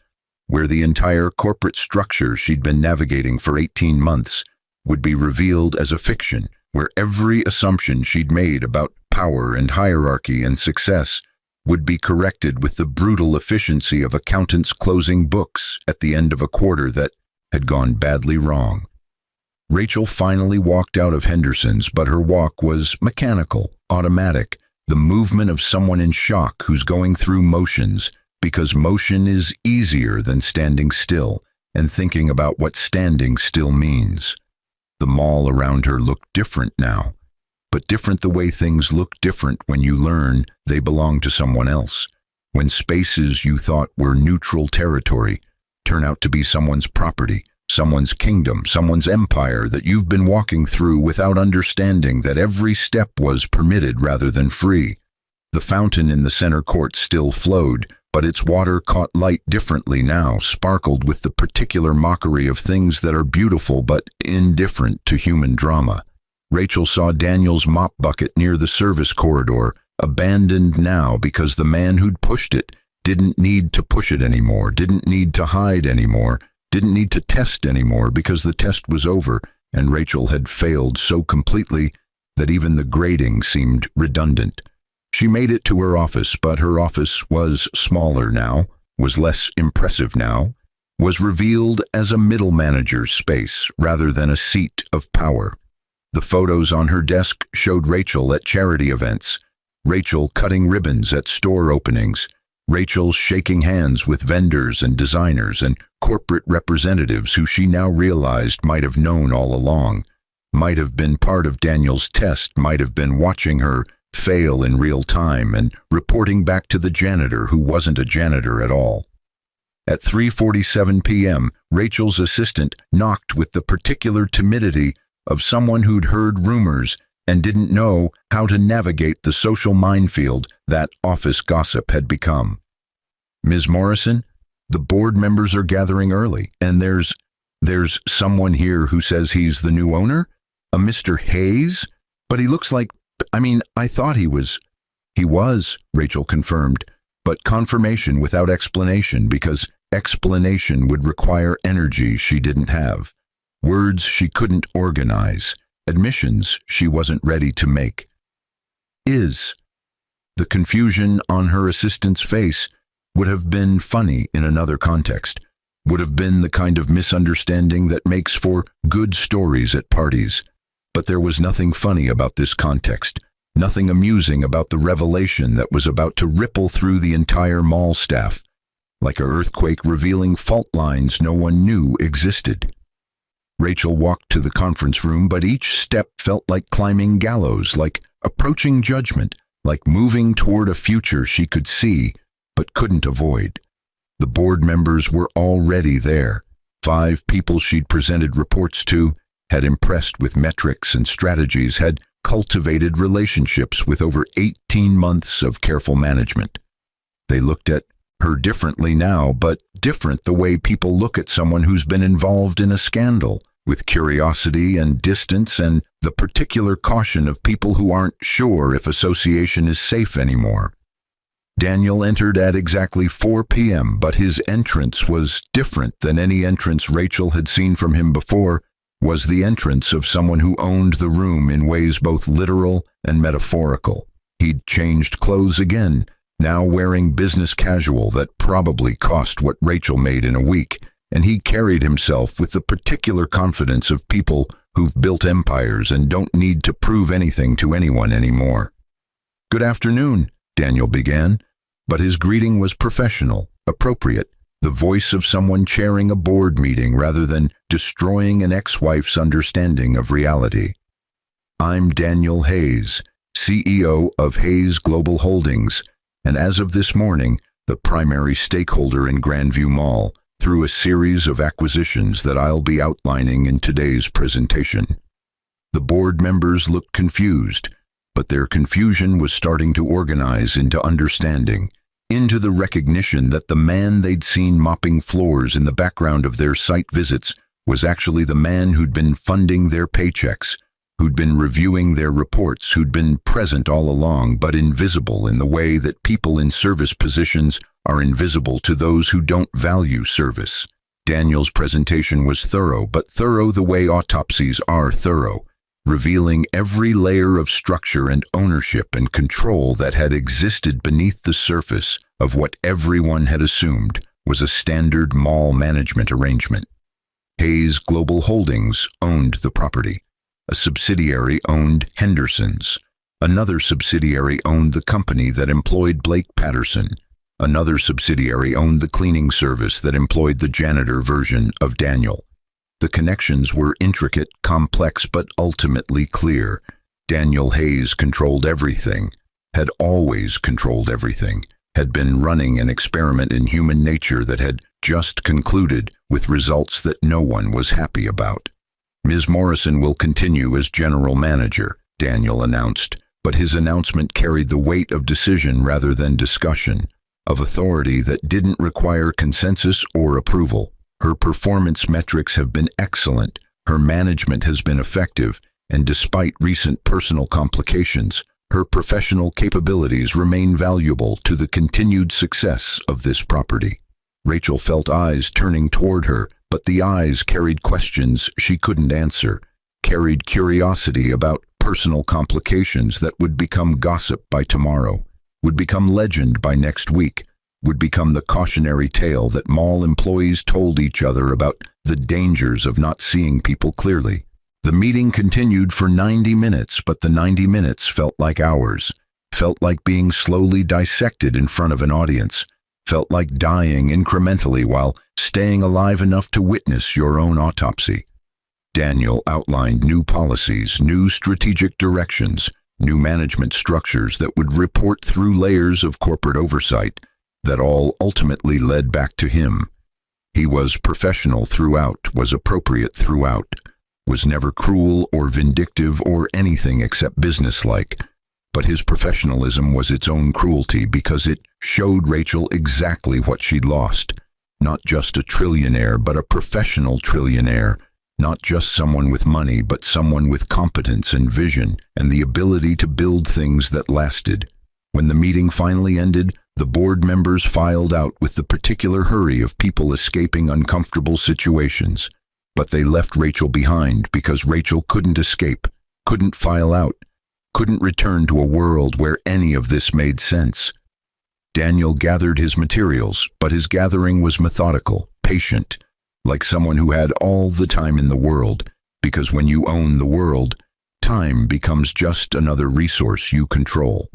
where the entire corporate structure she'd been navigating for 18 months would be revealed as a fiction, where every assumption she'd made about power and hierarchy and success would be corrected with the brutal efficiency of accountants closing books at the end of a quarter that had gone badly wrong. Rachel finally walked out of Henderson's, but her walk was mechanical, automatic, the movement of someone in shock who's going through motions, because motion is easier than standing still and thinking about what standing still means. The mall around her looked different now, but different the way things look different when you learn they belong to someone else, when spaces you thought were neutral territory turn out to be someone's property, someone's kingdom, someone's empire that you've been walking through without understanding that every step was permitted rather than free. The fountain in the center court still flowed, but its water caught light differently now, sparkled with the particular mockery of things that are beautiful but indifferent to human drama. Rachel saw Daniel's mop bucket near the service corridor, abandoned now because the man who'd pushed it didn't need to push it anymore, didn't need to hide anymore, didn't need to test anymore because the test was over and Rachel had failed so completely that even the grading seemed redundant. She made it to her office, but her office was smaller now, was less impressive now, was revealed as a middle manager's space rather than a seat of power. The photos on her desk showed Rachel at charity events, Rachel cutting ribbons at store openings, Rachel shaking hands with vendors and designers and corporate representatives who she now realized might have known all along, might have been part of Daniel's test, might have been watching her fail in real time and reporting back to the janitor who wasn't a janitor at all. At 3:47 p.m., Rachel's assistant knocked with the particular timidity of someone who'd heard rumors and didn't know how to navigate the social minefield that office gossip had become. "Ms. Morrison, the board members are gathering early, and there's someone here who says he's the new owner? A Mr. Hayes? But he looks like, I thought he was." "He was," Rachel confirmed, but confirmation without explanation, because explanation would require energy she didn't have, words she couldn't organize, admissions she wasn't ready to make. "Is." The confusion on her assistant's face would have been funny in another context, would have been the kind of misunderstanding that makes for good stories at parties. But there was nothing funny about this context, nothing amusing about the revelation that was about to ripple through the entire mall staff, like an earthquake revealing fault lines no one knew existed. Rachel walked to the conference room, but each step felt like climbing gallows, like approaching judgment, like moving toward a future she could see but couldn't avoid. The board members were already there. 5 people she'd presented reports to, had impressed with metrics and strategies, had cultivated relationships with over 18 months of careful management. They looked at her differently now, but different the way people look at someone who's been involved in a scandal, with curiosity and distance and the particular caution of people who aren't sure if association is safe anymore. Daniel entered at exactly 4 p.m., but his entrance was different than any entrance Rachel had seen from him before, was the entrance of someone who owned the room in ways both literal and metaphorical. He'd changed clothes again, now wearing business casual that probably cost what Rachel made in a week, and he carried himself with the particular confidence of people who've built empires and don't need to prove anything to anyone anymore. "Good afternoon," Daniel began, but his greeting was professional, appropriate, the voice of someone chairing a board meeting rather than destroying an ex-wife's understanding of reality. "I'm Daniel Hayes, CEO of Hayes Global Holdings, and as of this morning, the primary stakeholder in Grandview Mall, through a series of acquisitions that I'll be outlining in today's presentation." The board members looked confused, but their confusion was starting to organize into understanding, into the recognition that the man they'd seen mopping floors in the background of their site visits was actually the man who'd been funding their paychecks, who'd been reviewing their reports, who'd been present all along but invisible in the way that people in service positions are invisible to those who don't value service. Daniel's presentation was thorough, but thorough the way autopsies are thorough, revealing every layer of structure and ownership and control that had existed beneath the surface of what everyone had assumed was a standard mall management arrangement. Hayes Global Holdings owned the property. A subsidiary owned Henderson's. Another subsidiary owned the company that employed Blake Patterson. Another subsidiary owned the cleaning service that employed the janitor version of Daniel. The connections were intricate, complex, but ultimately clear. Daniel Hayes controlled everything, had always controlled everything, had been running an experiment in human nature that had just concluded with results that no one was happy about. "Ms. Morrison will continue as general manager," Daniel announced, but his announcement carried the weight of decision rather than discussion, of authority that didn't require consensus or approval. Her performance metrics have been excellent, her management has been effective, and despite recent personal complications, her professional capabilities remain valuable to the continued success of this property. Rachel felt eyes turning toward her, but the eyes carried questions she couldn't answer, carried curiosity about personal complications that would become gossip by tomorrow, would become legend by next week, would become the cautionary tale that mall employees told each other about the dangers of not seeing people clearly. The meeting continued for 90 minutes, but the 90 minutes felt like hours, felt like being slowly dissected in front of an audience, felt like dying incrementally while staying alive enough to witness your own autopsy. Daniel outlined new policies, new strategic directions, new management structures that would report through layers of corporate oversight that all ultimately led back to him. He was professional throughout, was appropriate throughout, was never cruel or vindictive or anything except businesslike. But his professionalism was its own cruelty because it showed Rachel exactly what she'd lost. Not just a trillionaire, but a professional trillionaire. Not just someone with money, but someone with competence and vision and the ability to build things that lasted. When the meeting finally ended, the board members filed out with the particular hurry of people escaping uncomfortable situations. But they left Rachel behind because Rachel couldn't escape, couldn't file out, couldn't return to a world where any of this made sense. Daniel gathered his materials, but his gathering was methodical, patient, like someone who had all the time in the world, because when you own the world, time becomes just another resource you control.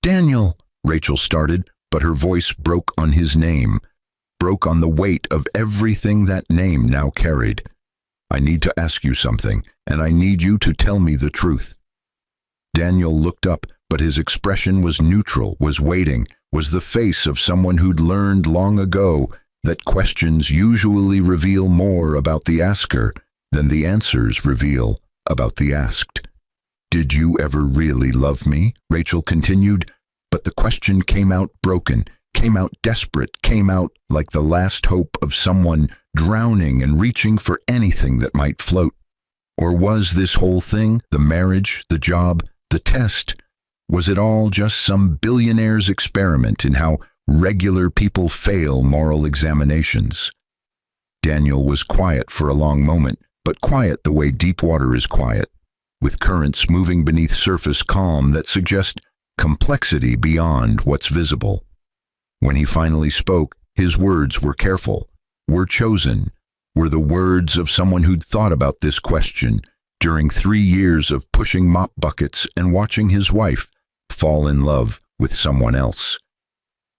"Daniel," Rachel started, but her voice broke on his name, broke on the weight of everything that name now carried. "I need to ask you something, and I need you to tell me the truth." Daniel looked up, but his expression was neutral, was waiting, was the face of someone who'd learned long ago that questions usually reveal more about the asker than the answers reveal about the asked. "Did you ever really love me?" Rachel continued, but the question came out broken, came out desperate, came out like the last hope of someone drowning and reaching for anything that might float. Or was this whole thing, the marriage, the job, the test, was it all just some billionaire's experiment in how regular people fail moral examinations? Daniel was quiet for a long moment, but quiet the way deep water is quiet, with currents moving beneath surface calm that suggest complexity beyond what's visible. When he finally spoke, his words were careful, were chosen, were the words of someone who'd thought about this question during 3 years of pushing mop buckets and watching his wife fall in love with someone else.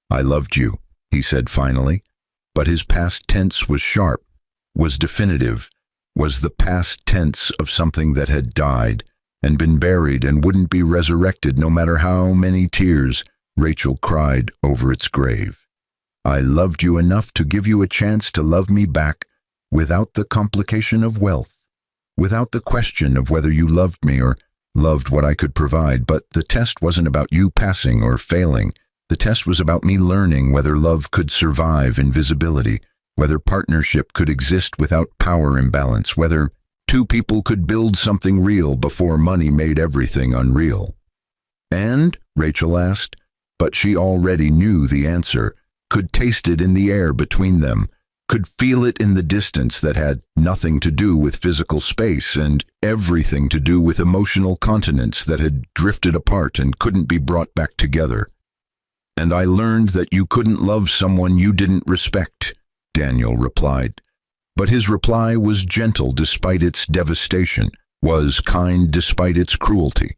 "I loved you," he said finally, but his past tense was sharp, was definitive, was the past tense of something that had died and been buried and wouldn't be resurrected no matter how many tears Rachel cried over its grave. "I loved you enough to give you a chance to love me back without the complication of wealth, without the question of whether you loved me or loved what I could provide. But the test wasn't about you passing or failing. The test was about me learning whether love could survive invisibility, whether partnership could exist without power imbalance, whether two people could build something real before money made everything unreal." "And?" Rachel asked, but she already knew the answer, could taste it in the air between them, could feel it in the distance that had nothing to do with physical space and everything to do with emotional continents that had drifted apart and couldn't be brought back together. "And I learned that you couldn't love someone you didn't respect," Daniel replied. But his reply was gentle despite its devastation, was kind despite its cruelty,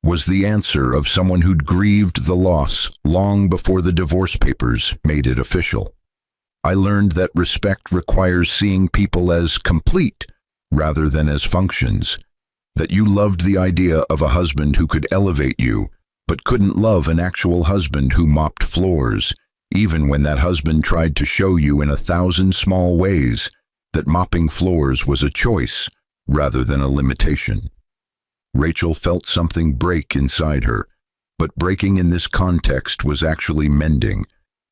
was the answer of someone who'd grieved the loss long before the divorce papers made it official. "I learned that respect requires seeing people as complete rather than as functions, that you loved the idea of a husband who could elevate you, but couldn't love an actual husband who mopped floors, even when that husband tried to show you in 1,000 small ways that mopping floors was a choice rather than a limitation." Rachel felt something break inside her, but breaking in this context was actually mending,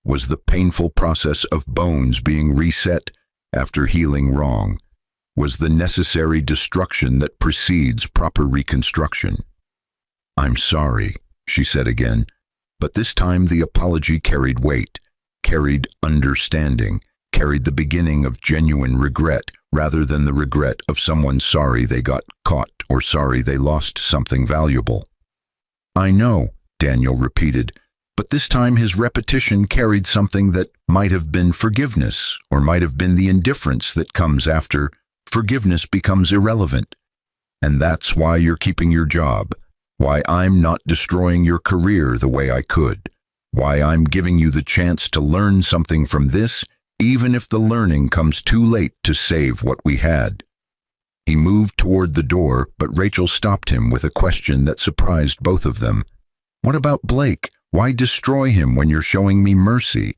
was the painful process of bones being reset after healing wrong, was the necessary destruction that precedes proper reconstruction. "I'm sorry," she said again, but this time the apology carried weight, carried understanding, carried the beginning of genuine regret rather than the regret of someone sorry they got caught or sorry they lost something valuable. "I know," Daniel repeated, but this time his repetition carried something that might have been forgiveness or might have been the indifference that comes after forgiveness becomes irrelevant. "And that's why you're keeping your job, why I'm not destroying your career the way I could, why I'm giving you the chance to learn something from this, even if the learning comes too late to save what we had." He moved toward the door, but Rachel stopped him with a question that surprised both of them. "What about Blake? Why destroy him when you're showing me mercy?"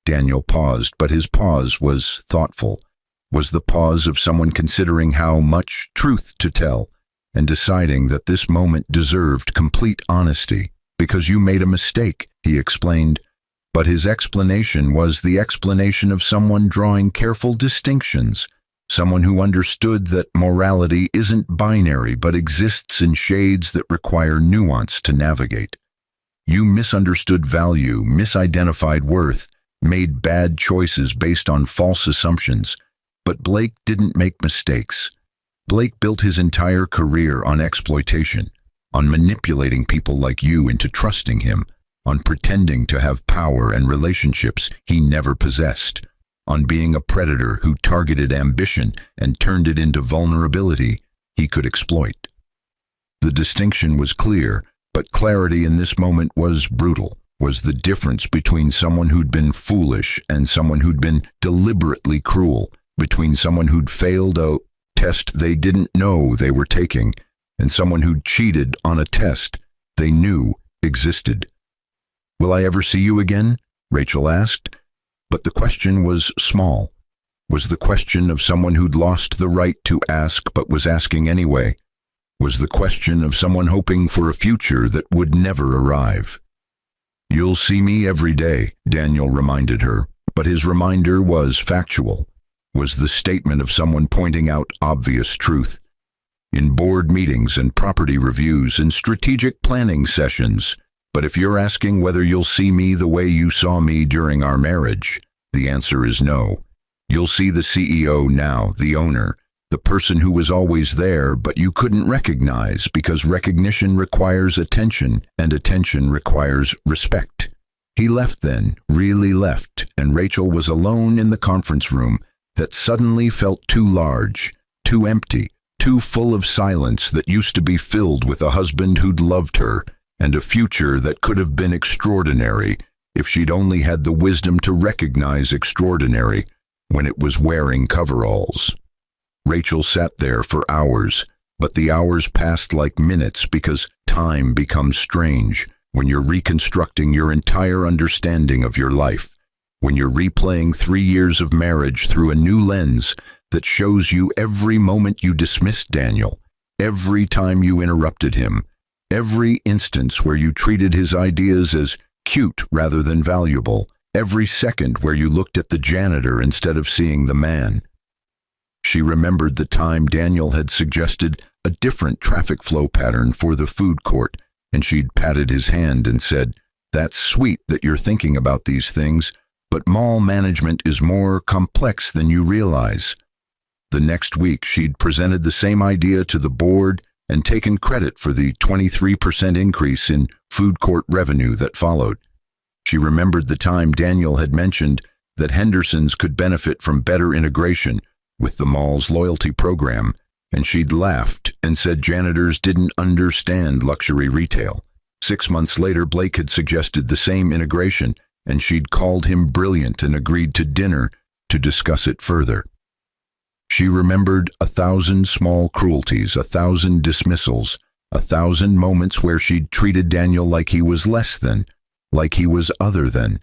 Daniel paused, but his pause was thoughtful, was the pause of someone considering how much truth to tell and deciding that this moment deserved complete honesty. "Because you made a mistake," he explained. But his explanation was the explanation of someone drawing careful distinctions, someone who understood that morality isn't binary but exists in shades that require nuance to navigate. You misunderstood value, misidentified worth, made bad choices based on false assumptions, but Blake didn't make mistakes. Blake built his entire career on exploitation, on manipulating people like you into trusting him, on pretending to have power and relationships he never possessed, on being a predator who targeted ambition and turned it into vulnerability he could exploit. The distinction was clear, but clarity in this moment was brutal, was the difference between someone who'd been foolish and someone who'd been deliberately cruel, between someone who'd failed a test they didn't know they were taking and someone who'd cheated on a test they knew existed. "Will I ever see you again?" Rachel asked. But the question was small. Was the question of someone who'd lost the right to ask but was asking anyway. Was the question of someone hoping for a future that would never arrive. "You'll see me every day," Daniel reminded her, but his reminder was factual, was the statement of someone pointing out obvious truth. In board meetings and property reviews and strategic planning sessions. But if you're asking whether you'll see me the way you saw me during our marriage, the answer is no. You'll see the CEO now, the owner, the person who was always there but you couldn't recognize because recognition requires attention and attention requires respect. He left then, really left, and Rachel was alone in the conference room that suddenly felt too large, too empty, too full of silence that used to be filled with a husband who'd loved her and a future that could have been extraordinary if she'd only had the wisdom to recognize extraordinary when it was wearing coveralls. Rachel sat there for hours, but the hours passed like minutes because time becomes strange when you're reconstructing your entire understanding of your life, when you're replaying 3 years of marriage through a new lens that shows you every moment you dismissed Daniel, every time you interrupted him, every instance where you treated his ideas as cute rather than valuable, every second where you looked at the janitor instead of seeing the man. She remembered the time Daniel had suggested a different traffic flow pattern for the food court, and she'd patted his hand and said, "That's sweet that you're thinking about these things, but mall management is more complex than you realize." The next week, she'd presented the same idea to the board and taken credit for the 23% increase in food court revenue that followed. She remembered the time Daniel had mentioned that Henderson's could benefit from better integration with the mall's loyalty program, and she'd laughed and said janitors didn't understand luxury retail. 6 months later, Blake had suggested the same integration, and she'd called him brilliant and agreed to dinner to discuss it further. She remembered 1,000 small cruelties, 1,000 dismissals, 1,000 moments where she'd treated Daniel like he was less than, like he was other than,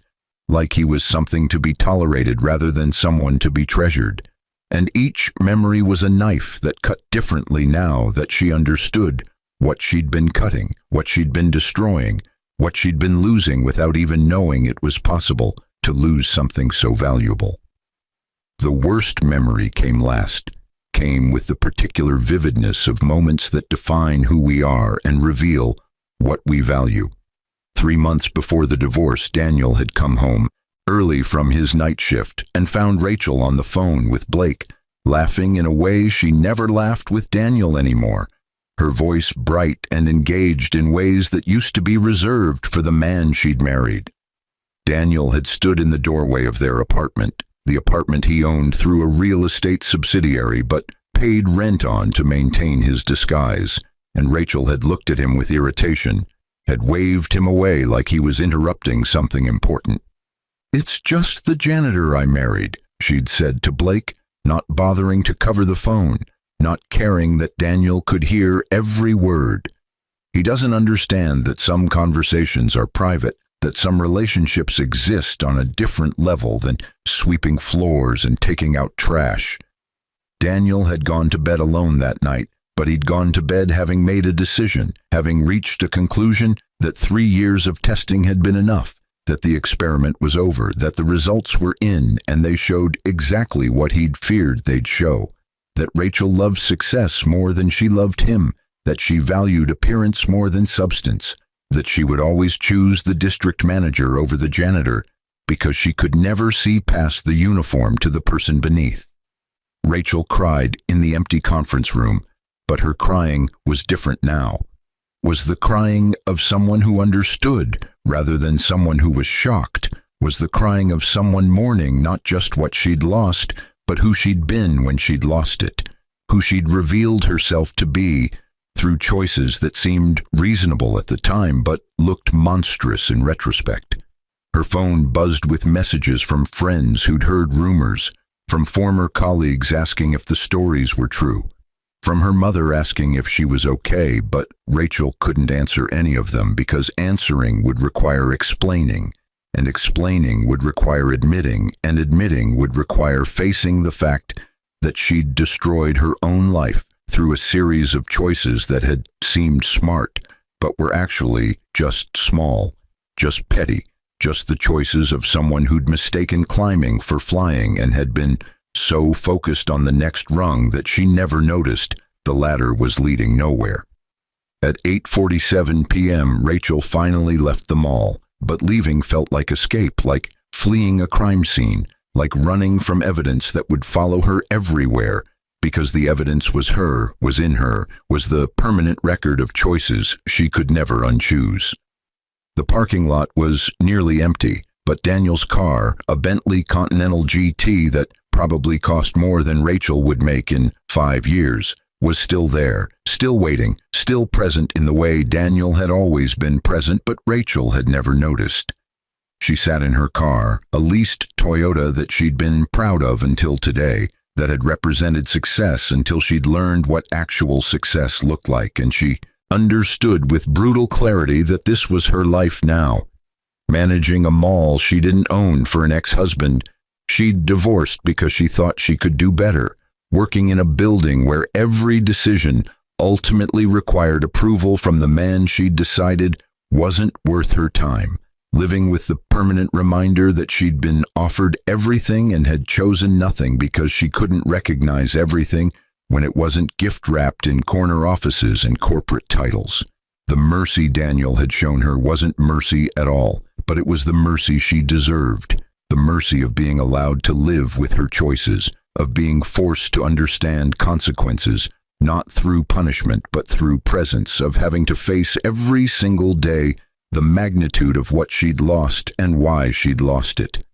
like he was something to be tolerated rather than someone to be treasured. And each memory was a knife that cut differently now that she understood what she'd been cutting, what she'd been destroying, what she'd been losing without even knowing it was possible to lose something so valuable. The worst memory came last, came with the particular vividness of moments that define who we are and reveal what we value. 3 months before the divorce, Daniel had come home early from his night shift and found Rachel on the phone with Blake, laughing in a way she never laughed with Daniel anymore, her voice bright and engaged in ways that used to be reserved for the man she'd married. Daniel had stood in the doorway of their apartment, the apartment he owned through a real estate subsidiary but paid rent on to maintain his disguise, and Rachel had looked at him with irritation, had waved him away like he was interrupting something important. "It's just the janitor I married," she'd said to Blake, not bothering to cover the phone, not caring that Daniel could hear every word. He doesn't understand that some conversations are private, that some relationships exist on a different level than sweeping floors and taking out trash. Daniel had gone to bed alone that night, but he'd gone to bed having made a decision, having reached a conclusion that 3 years of testing had been enough, that the experiment was over, that the results were in, and they showed exactly what he'd feared they'd show, that Rachel loved success more than she loved him, that she valued appearance more than substance, that she would always choose the district manager over the janitor because she could never see past the uniform to the person beneath. Rachel cried in the empty conference room, but her crying was different now. Was the crying of someone who understood rather than someone who was shocked? Was the crying of someone mourning not just what she'd lost, but who she'd been when she'd lost it, who she'd revealed herself to be through choices that seemed reasonable at the time but looked monstrous in retrospect? Her phone buzzed with messages from friends who'd heard rumors, from former colleagues asking if the stories were true. From her mother asking if she was okay, but Rachel couldn't answer any of them because answering would require explaining, and explaining would require admitting, and admitting would require facing the fact that she'd destroyed her own life through a series of choices that had seemed smart, but were actually just small, just petty, just the choices of someone who'd mistaken climbing for flying and had been so focused on the next rung that she never noticed the ladder was leading nowhere. At 8:47 p.m., Rachel finally left the mall, but leaving felt like escape, like fleeing a crime scene, like running from evidence that would follow her everywhere, because the evidence was her, was in her, was the permanent record of choices she could never unchoose. The parking lot was nearly empty, but Daniel's car, a Bentley Continental GT that probably cost more than Rachel would make in 5 years, was still there, still waiting, still present in the way Daniel had always been present, but Rachel had never noticed. She sat in her car, a leased Toyota that she'd been proud of until today, that had represented success until she'd learned what actual success looked like, and she understood with brutal clarity that this was her life now. Managing a mall she didn't own for an ex-husband she'd divorced because she thought she could do better, working in a building where every decision ultimately required approval from the man she'd decided wasn't worth her time, living with the permanent reminder that she'd been offered everything and had chosen nothing because she couldn't recognize everything when it wasn't gift-wrapped in corner offices and corporate titles. The mercy Daniel had shown her wasn't mercy at all, but it was the mercy she deserved, the mercy of being allowed to live with her choices, of being forced to understand consequences, not through punishment but through presence, of having to face every single day the magnitude of what she'd lost and why she'd lost it.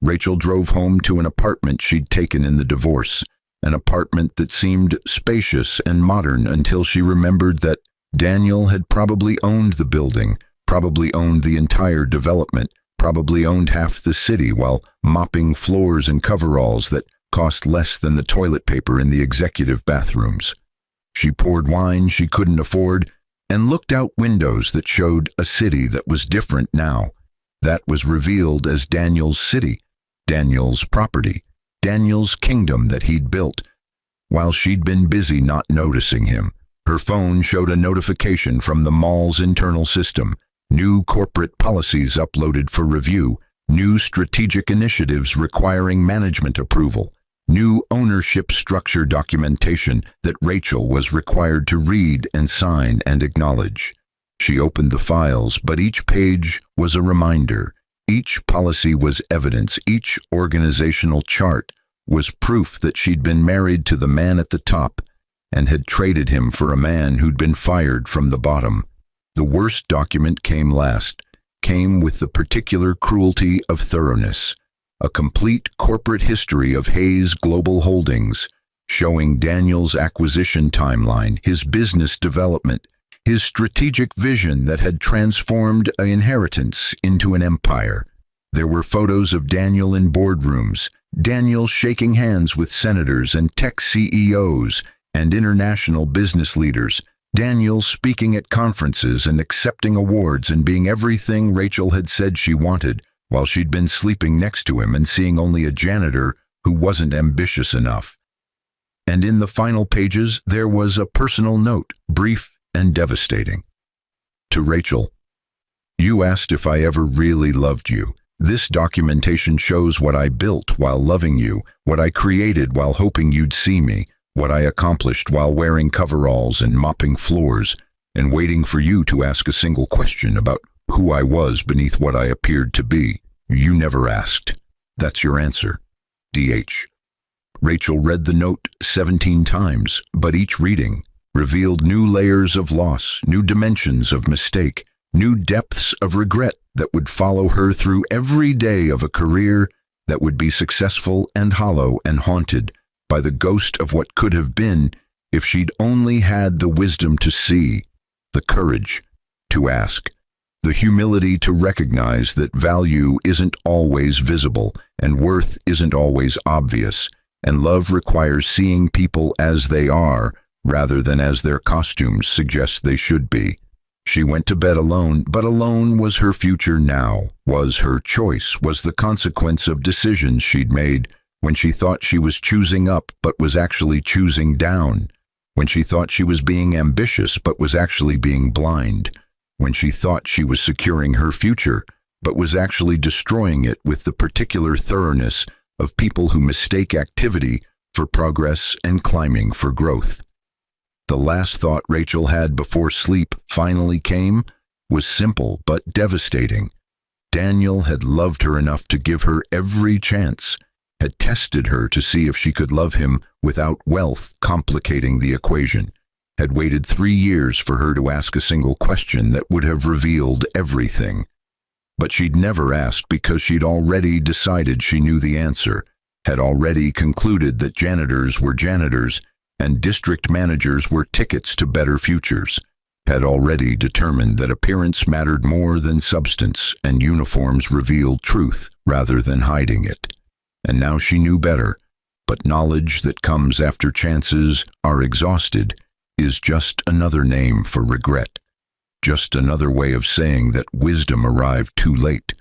Rachel drove home to an apartment she'd taken in the divorce, an apartment that seemed spacious and modern until she remembered that Daniel had probably owned the building, probably owned the entire development, probably owned half the city while mopping floors and coveralls that cost less than the toilet paper in the executive bathrooms. She poured wine she couldn't afford and looked out windows that showed a city that was different now. That was revealed as Daniel's city, Daniel's property, Daniel's kingdom that he'd built, while she'd been busy not noticing him. Her phone showed a notification from the mall's internal system, new corporate policies uploaded for review, new strategic initiatives requiring management approval, new ownership structure documentation that Rachel was required to read and sign and acknowledge. She opened the files, but each page was a reminder. Each policy was evidence. Each organizational chart was proof that she'd been married to the man at the top and had traded him for a man who'd been fired from the bottom. The worst document came last, came with the particular cruelty of thoroughness, a complete corporate history of Hayes Global Holdings, showing Daniel's acquisition timeline, his business development, his strategic vision that had transformed an inheritance into an empire. There were photos of Daniel in boardrooms, Daniel shaking hands with senators and tech CEOs and international business leaders, Daniel speaking at conferences and accepting awards and being everything Rachel had said she wanted, while she'd been sleeping next to him and seeing only a janitor who wasn't ambitious enough. And in the final pages, there was a personal note, brief and devastating. To Rachel, "You asked if I ever really loved you. This documentation shows what I built while loving you, what I created while hoping you'd see me, what I accomplished while wearing coveralls and mopping floors, and waiting for you to ask a single question about who I was beneath what I appeared to be. You never asked. That's your answer. DH." Rachel read the note 17 times, but each reading revealed new layers of loss, new dimensions of mistake, new depths of regret that would follow her through every day of a career that would be successful and hollow and haunted by the ghost of what could have been if she'd only had the wisdom to see, the courage to ask, the humility to recognize that value isn't always visible and worth isn't always obvious, and love requires seeing people as they are rather than as their costumes suggest they should be. She went to bed alone, but alone was her future now, was her choice, was the consequence of decisions she'd made when she thought she was choosing up but was actually choosing down, when she thought she was being ambitious but was actually being blind, when she thought she was securing her future but was actually destroying it with the particular thoroughness of people who mistake activity for progress and climbing for growth. The last thought Rachel had before sleep finally came was simple but devastating. Daniel had loved her enough to give her every chance, had tested her to see if she could love him without wealth complicating the equation, had waited 3 years for her to ask a single question that would have revealed everything. But she'd never asked because she'd already decided she knew the answer, had already concluded that janitors were janitors and district managers were tickets to better futures, had already determined that appearance mattered more than substance and uniforms revealed truth rather than hiding it. And now she knew better, but knowledge that comes after chances are exhausted is just another name for regret, just another way of saying that wisdom arrived too late,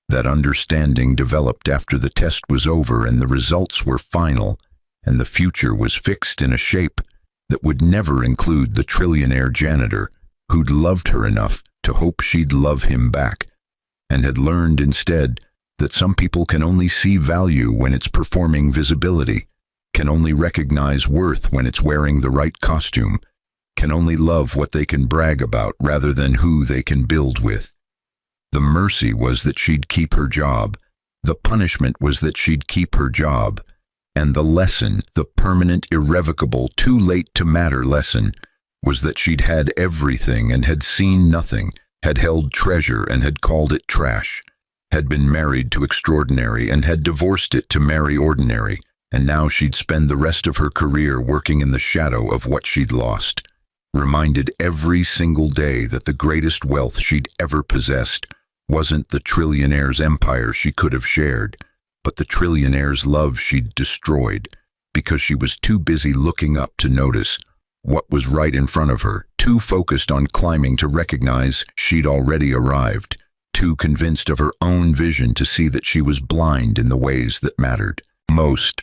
that understanding developed after the test was over and the results were final, and the future was fixed in a shape that would never include the trillionaire janitor who'd loved her enough to hope she'd love him back, and had learned instead that some people can only see value when it's performing visibility, can only recognize worth when it's wearing the right costume, can only love what they can brag about rather than who they can build with. The mercy was that she'd keep her job. The punishment was that she'd keep her job. And the lesson, the permanent, irrevocable, too late to matter lesson, was that she'd had everything and had seen nothing, had held treasure and had called it trash, had been married to extraordinary and had divorced it to marry ordinary, and now she'd spend the rest of her career working in the shadow of what she'd lost, reminded every single day that the greatest wealth she'd ever possessed wasn't the trillionaire's empire she could have shared, but the trillionaire's love she'd destroyed, because she was too busy looking up to notice what was right in front of her, too focused on climbing to recognize she'd already arrived, too convinced of her own vision to see that she was blind in the ways that mattered most.